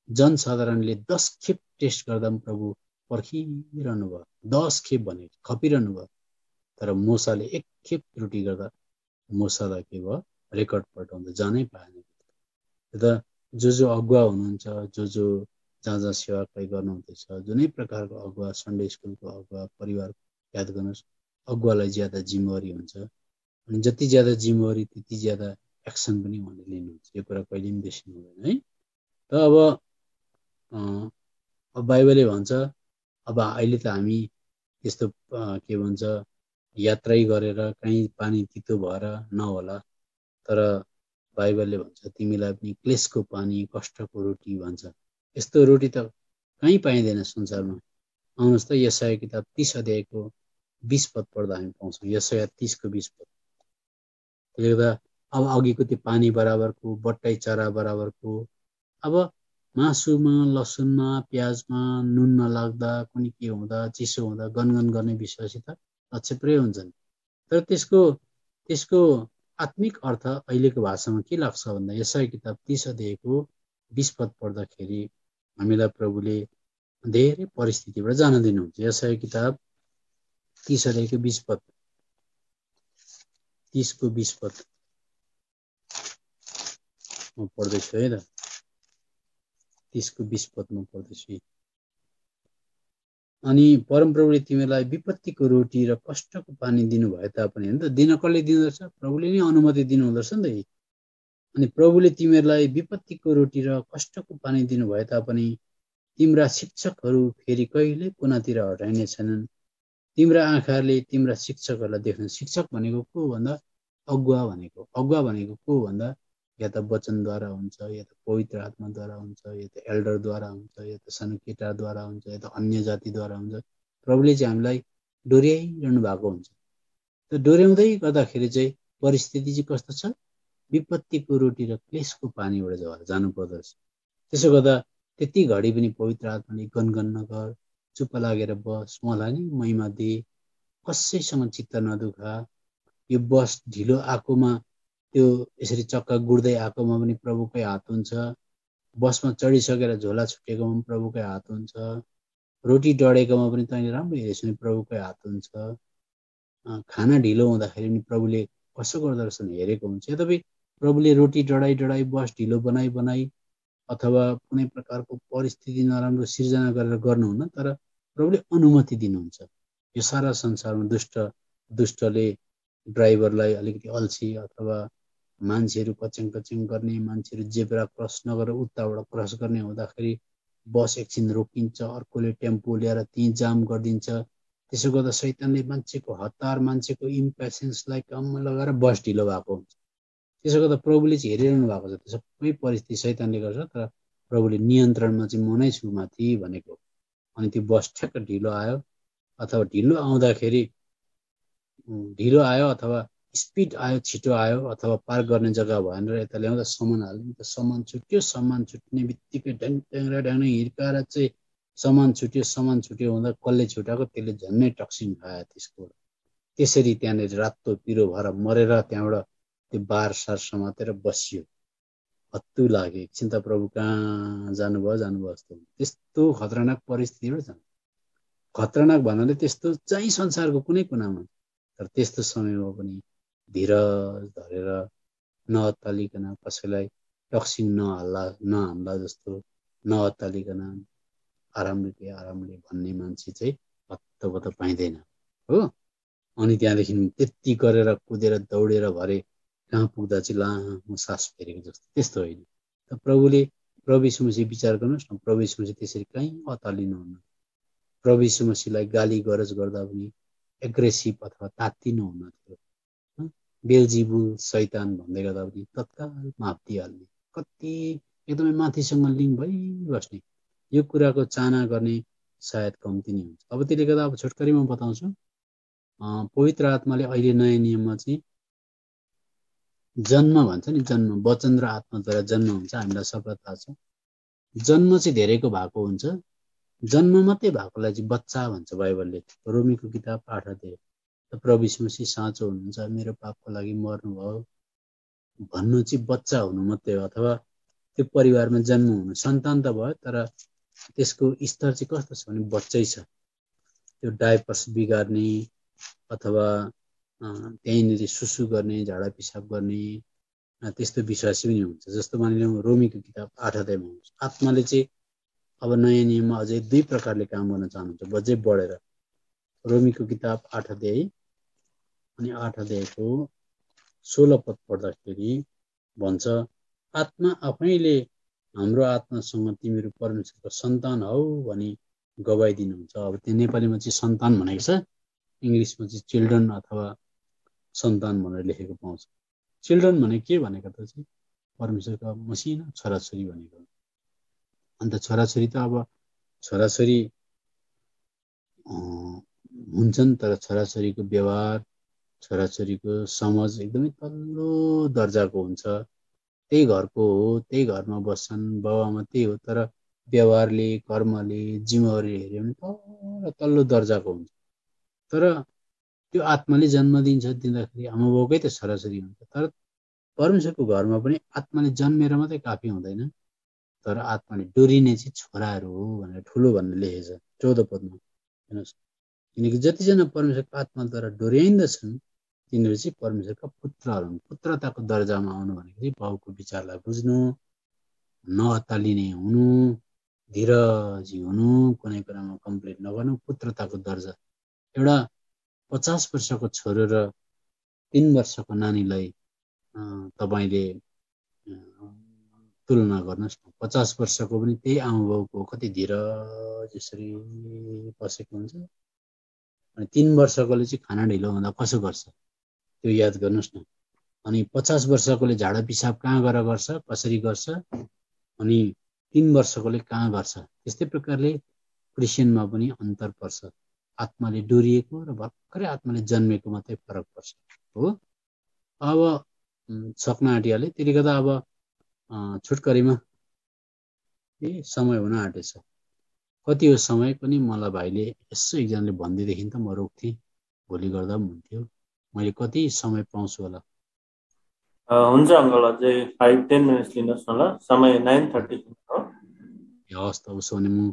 जनसाधारणले 10 खेप टेस्ट गर्दा पनि प्रभु पर्खिरहनु भयो, 10 खेप भने खपिरहनु भयो, तर मूसाले एक खेप त्रुटि गर्दा मूसालाई के भयो, रेकर्ड पल्टाउँदा जानै पाएन। त जो अगुवा हुनुहुन्छ, जो जहाँ सेवा कोही गर्नुहुँदैछ, जुनै प्रकारको अगुवा, सन्डे स्कुलको अगुवा, परिवार, याद गर्नुहोस् अगुवालाई ज्यादा जिम्मेवारी हुन्छ, अनि जति ज्यादा जिम्मेवारी त्यति ज्यादा एक्सन पनि उहाँले लिनुहुन्छ। यो कुरा कहिले पनि बिर्सिनु हुँदैन है। त अब बाइबलले भन्छ, अब अहिले त हामी त्यस्तो के भन्छ यात्रै गरेर कहीँ पानी तितो भएर नहोला, तर बाइबलले भन्छ तिमीलाई पनि क्लेशको पानी, कष्टको रोटी भन्छ। यस्तो रोटी त कहीँ पाइँदैन संसारमा। आउनुहोस् त यशाया किताब 30 अध्यायको 20 पद पढ्दा हामी पाउँछौँ। यशाया 30 को 20 पद। त्यसले गर्दा अब अघिको त्यो पानी बराबरको, बट्टाई चरा बराबरको, अब मासुमा, लसुनमा, प्याजमा नुन नलाग्दा, कुनै के हुँदा, चिसो हुँदा गनगन गर्ने विश्वासी त अक्षेप्रै हुन्छन्। तर त्यसको आत्मिक अर्थ अहिलेको भाषामा के लाग्छ भन्दा, यशाया किताब 30 अध्यायको 20 पद पढ्दाखेरि हामीलाई प्रभुले धेरै परिस्थितिबाट जान दिनुहुन्छ। यशाया किताब 30 अध्यायको 20 पद, 30 को 20 पद। म पढ्दैछु है त, 30 को 20 पदमा पढ्दैछु। अनि परमप्रभुले तिमीलाई विपत्तिको रोटी र कष्टको पानी दिनुभए तापनि, होइन त, दिन कसले दिँदो रहेछ? प्रभुले नै अनुमति दिनुहुँदो रहेछ नि त। अनि प्रभुले तिमीहरूलाई विपत्तिको रोटी र कष्टको पानी दिनुभए तापनि तिम्रा शिक्षकहरू फेरि कहिल्यै कुनातिर हटाइने छैनन्। तिम्रा आँखाहरूले तिम्रा शिक्षकहरूलाई देख्न। शिक्षक भनेको को भन्दा अगुवा भनेको। अगुवा भनेको को भन्दा या त वचनद्वारा हुन्छ, या त पवित्र आत्माद्वारा हुन्छ, या त एल्डरद्वारा हुन्छ, या त सानो केटाद्वारा हुन्छ, या त अन्य जातिद्वारा हुन्छ। प्रभुले चाहिँ हामीलाई डोर्याइरहनु भएको हुन्छ। त्यो डोर्याउँदै गर्दाखेरि चाहिँ परिस्थिति चाहिँ कस्तो छ? विपत्तिको रोटी र क्लेशको पानीबाट जानु पर्दो रहेछ। त्यसो गर्दा त्यति घडी पनि पवित्र आत्माले गनगन नगर, चुप्प लागेर बस, मलाई नै महिमा दे, कसैसँग चित्त नदुखा। यो बस ढिलो आएकोमा, त्यो यसरी चक्का गुड्दै आएकोमा पनि प्रभुकै हात हुन्छ। बसमा चढिसकेर झोला छुटेकोमा पनि प्रभुकै हात हुन्छ। रोटी डढेकोमा पनि तैँले राम्रो हेरेस् भने प्रभुकै हात हुन्छ। खाना ढिलो हुँदाखेरि पनि प्रभुले कसो गर्दो रहेछ भने हेरेको हुन्छ। यद्यपि प्रभुले रोटी डढाई बस ढिलो बनाई अथवा कुनै प्रकारको परिस्थिति नराम्रो सिर्जना गरेर गर्नुहुन्न, तर प्रभुले अनुमति दिनुहुन्छ। यो सारा संसारमा दुष्टले ड्राइभरलाई अलिकति अल्छी अथवा मान्छेहरू कच्याङ गर्ने, मान्छेहरू जेब्रा क्रस नगरेर उताबाट क्रस गर्ने हुँदाखेरि बस एकछिन रोकिन्छ, अर्कोले टेम्पो ल्याएर त्यहीँ जाम गरिदिन्छ। त्यसो गर्दा शैतानले मान्छेको हतार, मान्छेको इम्पेसेन्सलाई काममा लगाएर बस ढिलो भएको हुन्छ। त्यसो गर्दा प्रभुले चाहिँ हेरिरहनु भएको छ, त्यो सबै परिस्थिति शैतानले गर्छ, तर प्रभुले नियन्त्रणमा चाहिँ म नै छु माथि भनेको। अनि त्यो बस ठ्याक्क ढिलो आयो अथवा ढिलो आयो अथवा स्पिड आयो, छिटो आयो, अथवा पार्क गर्ने जग्गा भएन र यता ल्याउँदा सामान हाल्यो, त सामान छुट्यो। सामान छुट्ने बित्तिकै ड्याङ हिर्काएर चाहिँ सामान छुट्यो हुँदा कसले छुटाएको त्यसले झन्नै टक्सिङ खायो त्यसको। त्यसरी त्यहाँनिर रातो पिरो भएर मरेर त्यहाँबाट त्यो बार सार समातेर बसियो। हत्तु लाग्यो, एकछिन त प्रभु कहाँ जानुभयो जस्तो। त्यस्तो खतरनाक परिस्थितिबाट जान्छ। खतरनाक भन्नाले त्यस्तो चाहिँ संसारको कुनै कुनामा, तर त्यस्तो समयमा पनि धीरज धरेर नअत्तालिकन, कसैलाई टक्सिङ नहान्ला जस्तो नअत्तालिकन आरामले भन्ने मान्छे चाहिँ हत्तपत्त पाइँदैन हो। अनि त्यहाँदेखि त्यति गरेर कुदेर दौडेर भरे कहाँ पुग्दा चाहिँ लामो सास फेरेको जस्तो, त्यस्तो होइन। त प्रभु यीशु मसीह विचार गर्नुहोस् न, प्रभु यीशु मसीह त्यसरी कहीँ अत्तालिनुहुन्न। प्रभु यीशु मसीहलाई गाली गरज गर्दा पनि एग्रेसिभ अथवा तात्तिनुहुन्न थियो। बेल्जिबुल शैतान भन्दै गर्दा पनि तत्काल माफ दिइहाल्ने, कति एकदमै माथिसँग लिङ्क भइबस्ने, यो कुराको चाहना गर्ने सायद कम्ती नै हुन्छ। अब त्यसले गर्दा अब छोटकरीमा बताउँछु, पवित्र आत्माले अहिले नयाँ नियममा चाहिँ जन्म भन्छ नि, जन्म वचन र आत्माद्वारा जन्म हुन्छ। हामीलाई सबैलाई थाहा छ जन्म चाहिँ धेरैको भएको हुन्छ। जन्म मात्रै भएकोलाई चाहिँ बच्चा भन्छ बाइबलले। रोमीको किताब 8 अध्याय। प्रभु यीशु मसीह साँचो हुनुहुन्छ, मेरो पापको लागि मर्नुभयो भन्नु चाहिँ बच्चा हुनु मात्रै हो, अथवा त्यो परिवारमा जन्म हुनु। सन्तान त भयो, तर त्यसको स्तर चाहिँ कस्तो छ भने बच्चै छ। त्यो डायपर्स बिगार्ने अथवा त्यहीँनिर सुसु गर्ने, झाडा पिसाब गर्ने, त्यस्तो विश्वास पनि हुन्छ। जस्तो मानिलिउँ रोमीको किताब 8 अध्यायमा हुन्छ। आत्माले चाहिँ अब नयाँ नियममा अझै 2 प्रकारले काम गर्न चाहनुहुन्छ, अझै बढेर। रोमीको किताब 8 अध्याय अनि 8 अध्यायको 16 पद पढ्दाखेरि भन्छ, आत्मा आफैले हाम्रो आत्मासँग तिमीहरू परमेश्वरको सन्तान हौ भनी गवाई दिनुहुन्छ। अब त्यो नेपालीमा चाहिँ सन्तान भनेको छ, इङ्ग्लिसमा चाहिँ चिल्ड्रन अथवा सन्तान भनेर लेखेको पाउँछ। चिल्ड्रन भने के भनेको त चाहिँ परमेश्वरका मसिना छोराछोरी भनेको। अन्त छोराछोरी त अब छोराछोरी हुन्छन्, तर छोराछोरीको व्यवहार, छोराछोरीको समझ एकदमै तल्लो दर्जाको हुन्छ। त्यही घरको हो, त्यही घरमा बस्छन्, बाबामा त्यही हो, तर व्यवहारले, कर्मले, जिम्मेवारी हेऱ्यो भने तल्लो दर्जाको हुन्छ। तर त्यो आत्माले जन्म दिँदाखेरि आमा बाउकै त छोराछोरी हुन्छ। तर परमेश्वरको घरमा पनि आत्माले जन्मेर मात्रै काफी हुँदैन, तर आत्माले डोरिने चाहिँ छोराहरू हो भनेर ठुलो भनेर लेखेको छ 14 पदमा। हेर्नुहोस्, किनकि जतिजना परमेश्वरको आत्माद्वारा डोर्याइन्दछन् तिनीहरू चाहिँ परमेश्वरका पुत्रहरू हुन्। पुत्रताको दर्जामा आउनु भनेको चाहिँ बाउको विचारलाई बुझ्नु, नअत्तालिने हुनु, धीरजी हुनु, कुनै कुरामा कम्प्लेन नगर्नु, पुत्रताको दर्जा। एउटा 50 वर्षको छोरो र 3 वर्षको नानीलाई तपाईले तुलना गर्नुहोस् न। 50 वर्षको पनि त्यही आमाबाउको कति धीरज यसरी बसेको हुन्छ, अनि 3 वर्षकोले चाहिँ खाना ढिलो हुँदा कसो गर्छ त्यो याद गर्नुहोस् न। अनि 50 वर्षकोले झाडा पिसाब कहाँ गएर गर्छ, कसरी गर्छ, अनि 3 वर्षकोले कहाँ गर्छ। त्यस्तै प्रकारले क्रिस्चियनमा पनि अन्तर पर्छ। आत्माले डोरिएको र भर्खरै आत्माले जन्मेको मात्रै फरक पर्छ हो। अब सक्न आँटिहाले, त्यसले गर्दा अब छुटकरीमा समय हुन आँटेछ। कति हो समय पनि मलाई भाइले यसो एकजनाले भनिदिएदेखि त म रोक्थेँ, भोलि गर्दा पनि हुन्थ्यो। मैले कति समय पाउँछु होला? हुन्छ अङ्कल, अझै 5-10 मिनट्स लिनुहोस् न ल। समय 9:30 हो। हवस् त, उसो भने म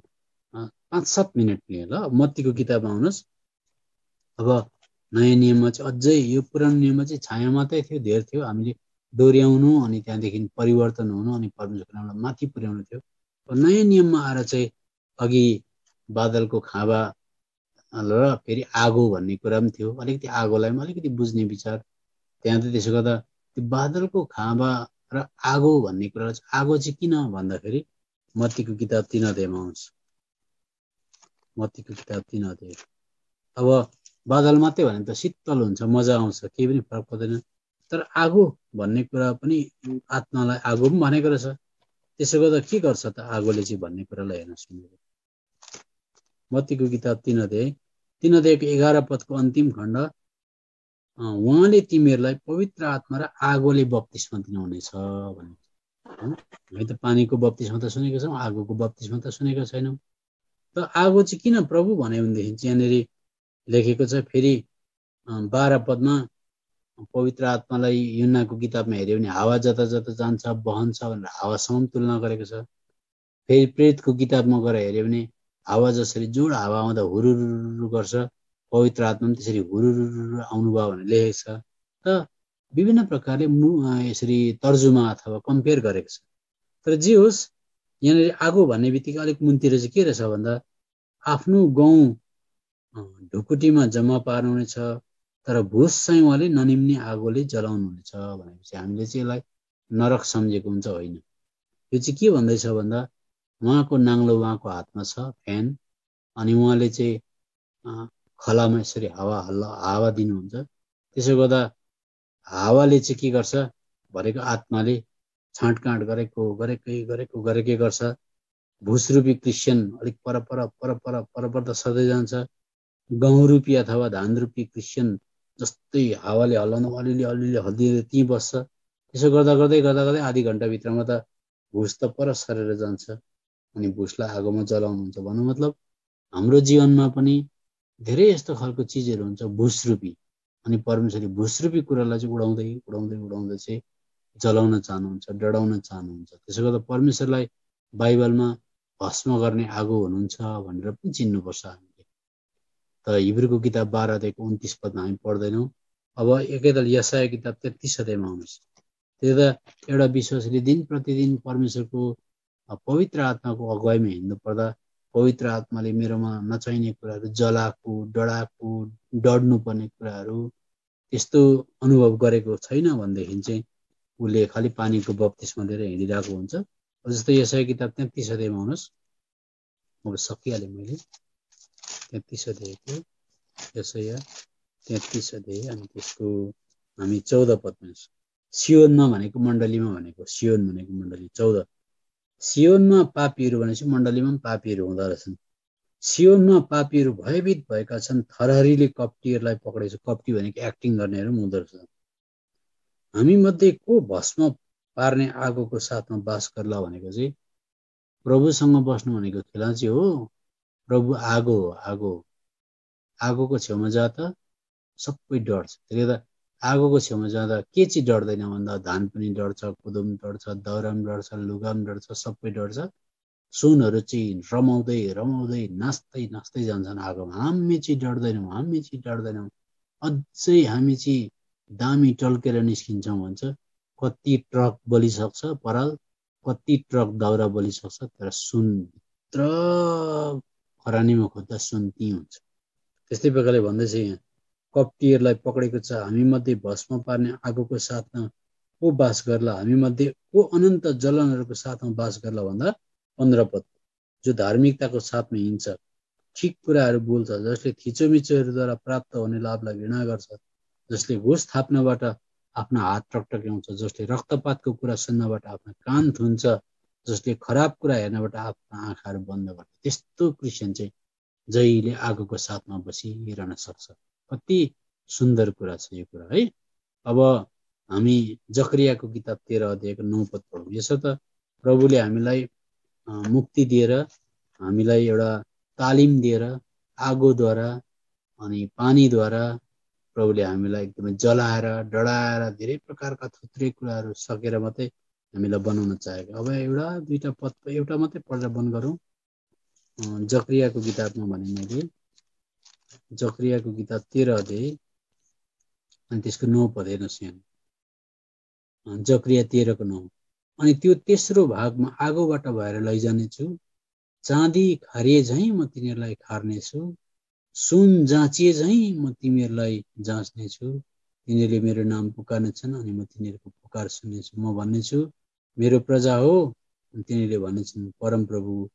5-7 मिनट लिएँ ल। मत्तीको किताबमा आउनुहोस्। अब नयाँ नियममा चाहिँ अझै, यो पुरानो नियममा चाहिँ छाया मात्रै थियो, धेर थियो। हामीले दोहोऱ्याउनु अनि त्यहाँदेखि परिवर्तन हुनु अनि परमेश्वरको नामलाई माथि पुर्याउनु थियो। नयाँ नियममा आएर चाहिँ अघि बादलको खाँबा र फेरि आगो भन्ने कुरा पनि थियो। अलिकति आगोलाई पनि अलिकति बुझ्ने विचार त्यहाँ त। त्यसो गर्दा त्यो बादलको खाँबा र आगो भन्ने कुरा चाहिँ, आगो चाहिँ किन भन्दाखेरि मत्तीको किताब 3 अध्यायमा आउँछ। मत्तीको किताब 3 अध्याय। अब बादल मात्रै भने त शीतल हुन्छ, मजा आउँछ, केही पनि फरक पर्दैन। तर आगो भन्ने कुरा पनि आत्मालाई आगो पनि भनेको रहेछ। त्यसो गर्दा के गर्छ त आगोले चाहिँ भन्ने कुरालाई हेर्नुहोस्। मत्तीको किताब 3 अध्यायको 11 पदको अन्तिम खण्ड, उहाँले तिमीहरूलाई पवित्र आत्मा र आगोले बप्तिस्मा दिनुहुनेछ भन्ने। हामी त पानीको बप्तिस्मा त सुनेको छौँ, आगोको बप्तिस्मा त सुनेको छैनौँ। त आगो चाहिँ किन प्रभु भन्यो भनेदेखि यहाँनिर लेखेको छ। फेरि 12 पदमा पवित्र आत्मालाई युहन्नाको किताबमा हेऱ्यो भने हावा जता जता जान्छ बहन्छ भनेर हावासँग तुलना गरेको छ। फेरि प्रेरितको किताबमा गएर हेऱ्यो भने हावा जसरी जोड हावा आउँदा हुरुरु गर्छ, पवित्र आत्मा पनि त्यसरी हुरुरु आउनुभयो भनेर लेखेको छ। त विभिन्न प्रकारले यसरी तर्जुमा अथवा कम्पेयर गरेको छ। तर जे होस्, यहाँनिर आगो भन्ने बित्तिकै अलिक मुनतिर चाहिँ के रहेछ भन्दा, आफ्नो गाउँ ढुकुटीमा जम्मा पार्नुहुनेछ, तर भुस चाहिँ उहाँले ननिम्ने आगोले जलाउनुहुनेछ भनेपछि हामीले चाहिँ यसलाई नरक सम्झेको हुन्छ, होइन। यो चाहिँ के भन्दैछ भन्दा, उहाँको नाङ्लो उहाँको हातमा छ, फ्यान, अनि उहाँले चाहिँ खलामा यसरी हावा दिनुहुन्छ। त्यसो गर्दा हावाले चाहिँ के गर्छ भनेको आत्माले छाँटकाँट गरेकै गर्छ। भुसरूपी क्रिस्चियन अलिक पर त सधैँ जान्छ। गहुँ रूपी अथवा धान रूपी क्रिस्चियन जस्तै हावाले हल्लाउनु अलिअलि हल्लिँदै त्यहीँ बस्छ। त्यसो गर्दै आधी घन्टाभित्रमा त भुस त पर सरेर जान्छ अनि भुसलाई आगोमा जलाउनुहुन्छ। भन्नु मतलब हाम्रो जीवनमा पनि धेरै यस्तो खालको चिजहरू हुन्छ भुसरूपी, अनि परमेश्वरले भुसरूपी कुरालाई चाहिँ उडाउँदै चाहिँ जलाउन चाहनुहुन्छ, डढाउन चाहनुहुन्छ। त्यसो गर्दा परमेश्वरलाई बाइबलमा भस्म गर्ने आगो हुनुहुन्छ भनेर पनि चिन्नुपर्छ हामीले। तर हिब्रूको किताब 12 अध्यायको 29 पदमा हामी पढ्दैनौँ। अब एकैताल यशाया किताब 33 अध्यायमा आउनुहोस्। त्यता एउटा विश्वासले दिन प्रतिदिन परमेश्वरको पवित्र आत्माको अगुवाईमा हिँड्नु पर्दा पवित्र आत्माले मेरोमा नचाहिने कुराहरू, जलाको, डढाको, डढ्नु पर्ने कुराहरू त्यस्तो अनुभव गरेको छैन भनेदेखि चाहिँ उसले खालि पानीको बप्तिस्मा लिएर हिँडिरहेको हुन्छ। जस्तो यशाया किताब 33 अध्यायमा आउनुहोस्। अब सकिहालेँ मैले। 33 अध्यायको यशाया 33 अध्याय अनि त्यसको हामी 14 पदमा, सियोनमा भनेको मण्डलीमा भनेको, सियोन भनेको मण्डली 14। सियोनमा पापीहरू भनेपछि मण्डलीमा पनि पापीहरू हुँदो रहेछन्। सियोनमा पापीहरू भयभीत भएका छन्, थरहरीले कप्टीहरूलाई पक्रेछ। कप्टी भनेको एक्टिङ गर्नेहरू पनि हुँदो रहेछ। हामी मध्ये को भस्म पार्ने आगोको साथमा बास गर्ला भनेको चाहिँ प्रभुसँग बस्नु भनेको खेला चाहिँ हो। प्रभु आगो हो, आगोको छेउमा जाँदा सबै डढ्छ। त्यसले गर्दा आगोको छेउमा जाँदा के चाहिँ डढ्दैन भन्दा धान पनि डढ्छ, कोदो पनि डढ्छ, दाउरा पनि डढ्छ, लुगा पनि डढ्छ, सबै डढ्छ। सुनहरू चाहिँ रमाउँदै नाच्दै जान्छन् आगोमा। हामी चाहिँ डढ्दैनौँ, अझै हामी चाहिँ दामी टल्केर निस्किन्छौँ भन्छ। कति ट्रक बलिसक्छ पराल, कति ट्रक दाउरा बलिसक्छ, तर सुनभित्र खरानीमा खोज्दा सुन त्यहीँ हुन्छ। त्यस्तै प्रकारले भन्दैछ यहाँ, कप्टीहरूलाई पक्रेको छ, हामी मध्ये भस्म पार्ने आगोको साथमा को बास गर्ला, हामी मध्ये को अनन्त जलनहरूको साथमा बास गर्ला भन्दा 15 पद, जो धार्मिकताको साथमा हिँड्छ, ठिक कुराहरू बोल्छ, जसले थिचोमिचोहरूद्वारा प्राप्त हुने लाभलाई घृणा गर्छ, जसले घुस थाप्नबाट आफ्नो हात टकटक्याउँछ, जसले रक्तपातको कुरा सुन्नबाट आफ्नो कान थुन्छ, जसले खराब कुरा हेर्नबाट आफ्नो आँखाहरू बन्द गर्छ। त्यस्तो क्रिस्चियन चाहिँ जहिले आगोको साथमा बसिरहन सक्छ। कति सुन्दर कुरा छ यो कुरा है। अब हामी जकरियाको किताब 13 अध्यायको 9 पद पढौँ। यसो त प्रभुले हामीलाई मुक्ति दिएर, हामीलाई एउटा तालिम दिएर, आगोद्वारा अनि पानीद्वारा प्रभुले हामीलाई एकदमै जलाएर डढाएर धेरै प्रकारका थुत्रै कुराहरू सकेर मात्रै हामीलाई बनाउन चाहेको। अब एउटा दुईटा पद एउटा मात्रै पढेर बन्द गरौँ। जकरियाको किताबमा भने मैले जकरियाको किताब 13 अध्याय अनि त्यसको 9 पद हेर्नुहोस् यहाँ। जकरिया 13 को 9। अनि त्यो तेस्रो भागमा आगोबाट भएर लैजानेछु, चाँदी खारिए झैँ म तिनीहरूलाई खार्नेछु, सुन जाँचिए झैँ म तिमीहरूलाई जाँच्नेछु, तिनीहरूले मेरो नाम पुकार्नेछन् अनि म तिनीहरूको पुकार सुन्नेछु। म भन्नेछु मेरो प्रजा हो, अनि तिनीहरूले भन्नेछन् परमप्रभु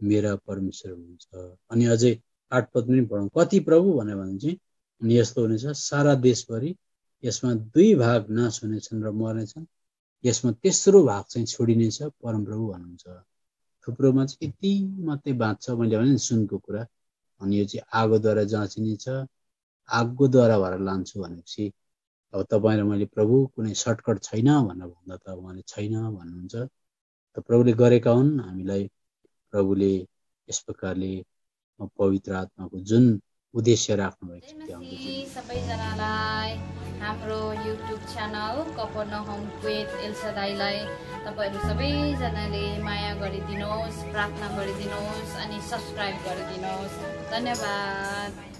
मेरा परमेश्वर हुनुहुन्छ। अनि अझै 8 पद पनि पढौँ। कति प्रभु भनेर भने चाहिँ अनि यस्तो हुनेछ, सारा देशभरि यसमा 2 भाग नाश हुनेछन् र मर्नेछन्, यसमा तेस्रो भाग चाहिँ छोडिनेछ, परमप्रभु भन्नुहुन्छ। थुप्रोमा चाहिँ यति मात्रै बाँच्छ। मैले भने सुनको कुरा, अनि यो चाहिँ आगोद्वारा जाँचिनेछ, आगोद्वारा भएर लान्छु भनेपछि अब तपाईँ र मैले प्रभु कुनै सर्टकट छैन भनेर भन्दा त उहाँले छैन भन्नुहुन्छ। त प्रभुले गरेका हुन्। हामीलाई प्रभुले यस प्रकारले पवित्र आत्माको जुन उद्देश्य राख्नुभएको छ सबैजनालाई हाम्रो युट्युब च्यानल कफरनहुम विथ एल्सादाईलाई तपाईहरु सबैजनाले माया गरिदिनुहोस्, प्रार्थना गरिदिनुहोस् अनि सब्स्क्राइब गरिदिनुहोस्। धन्यवाद।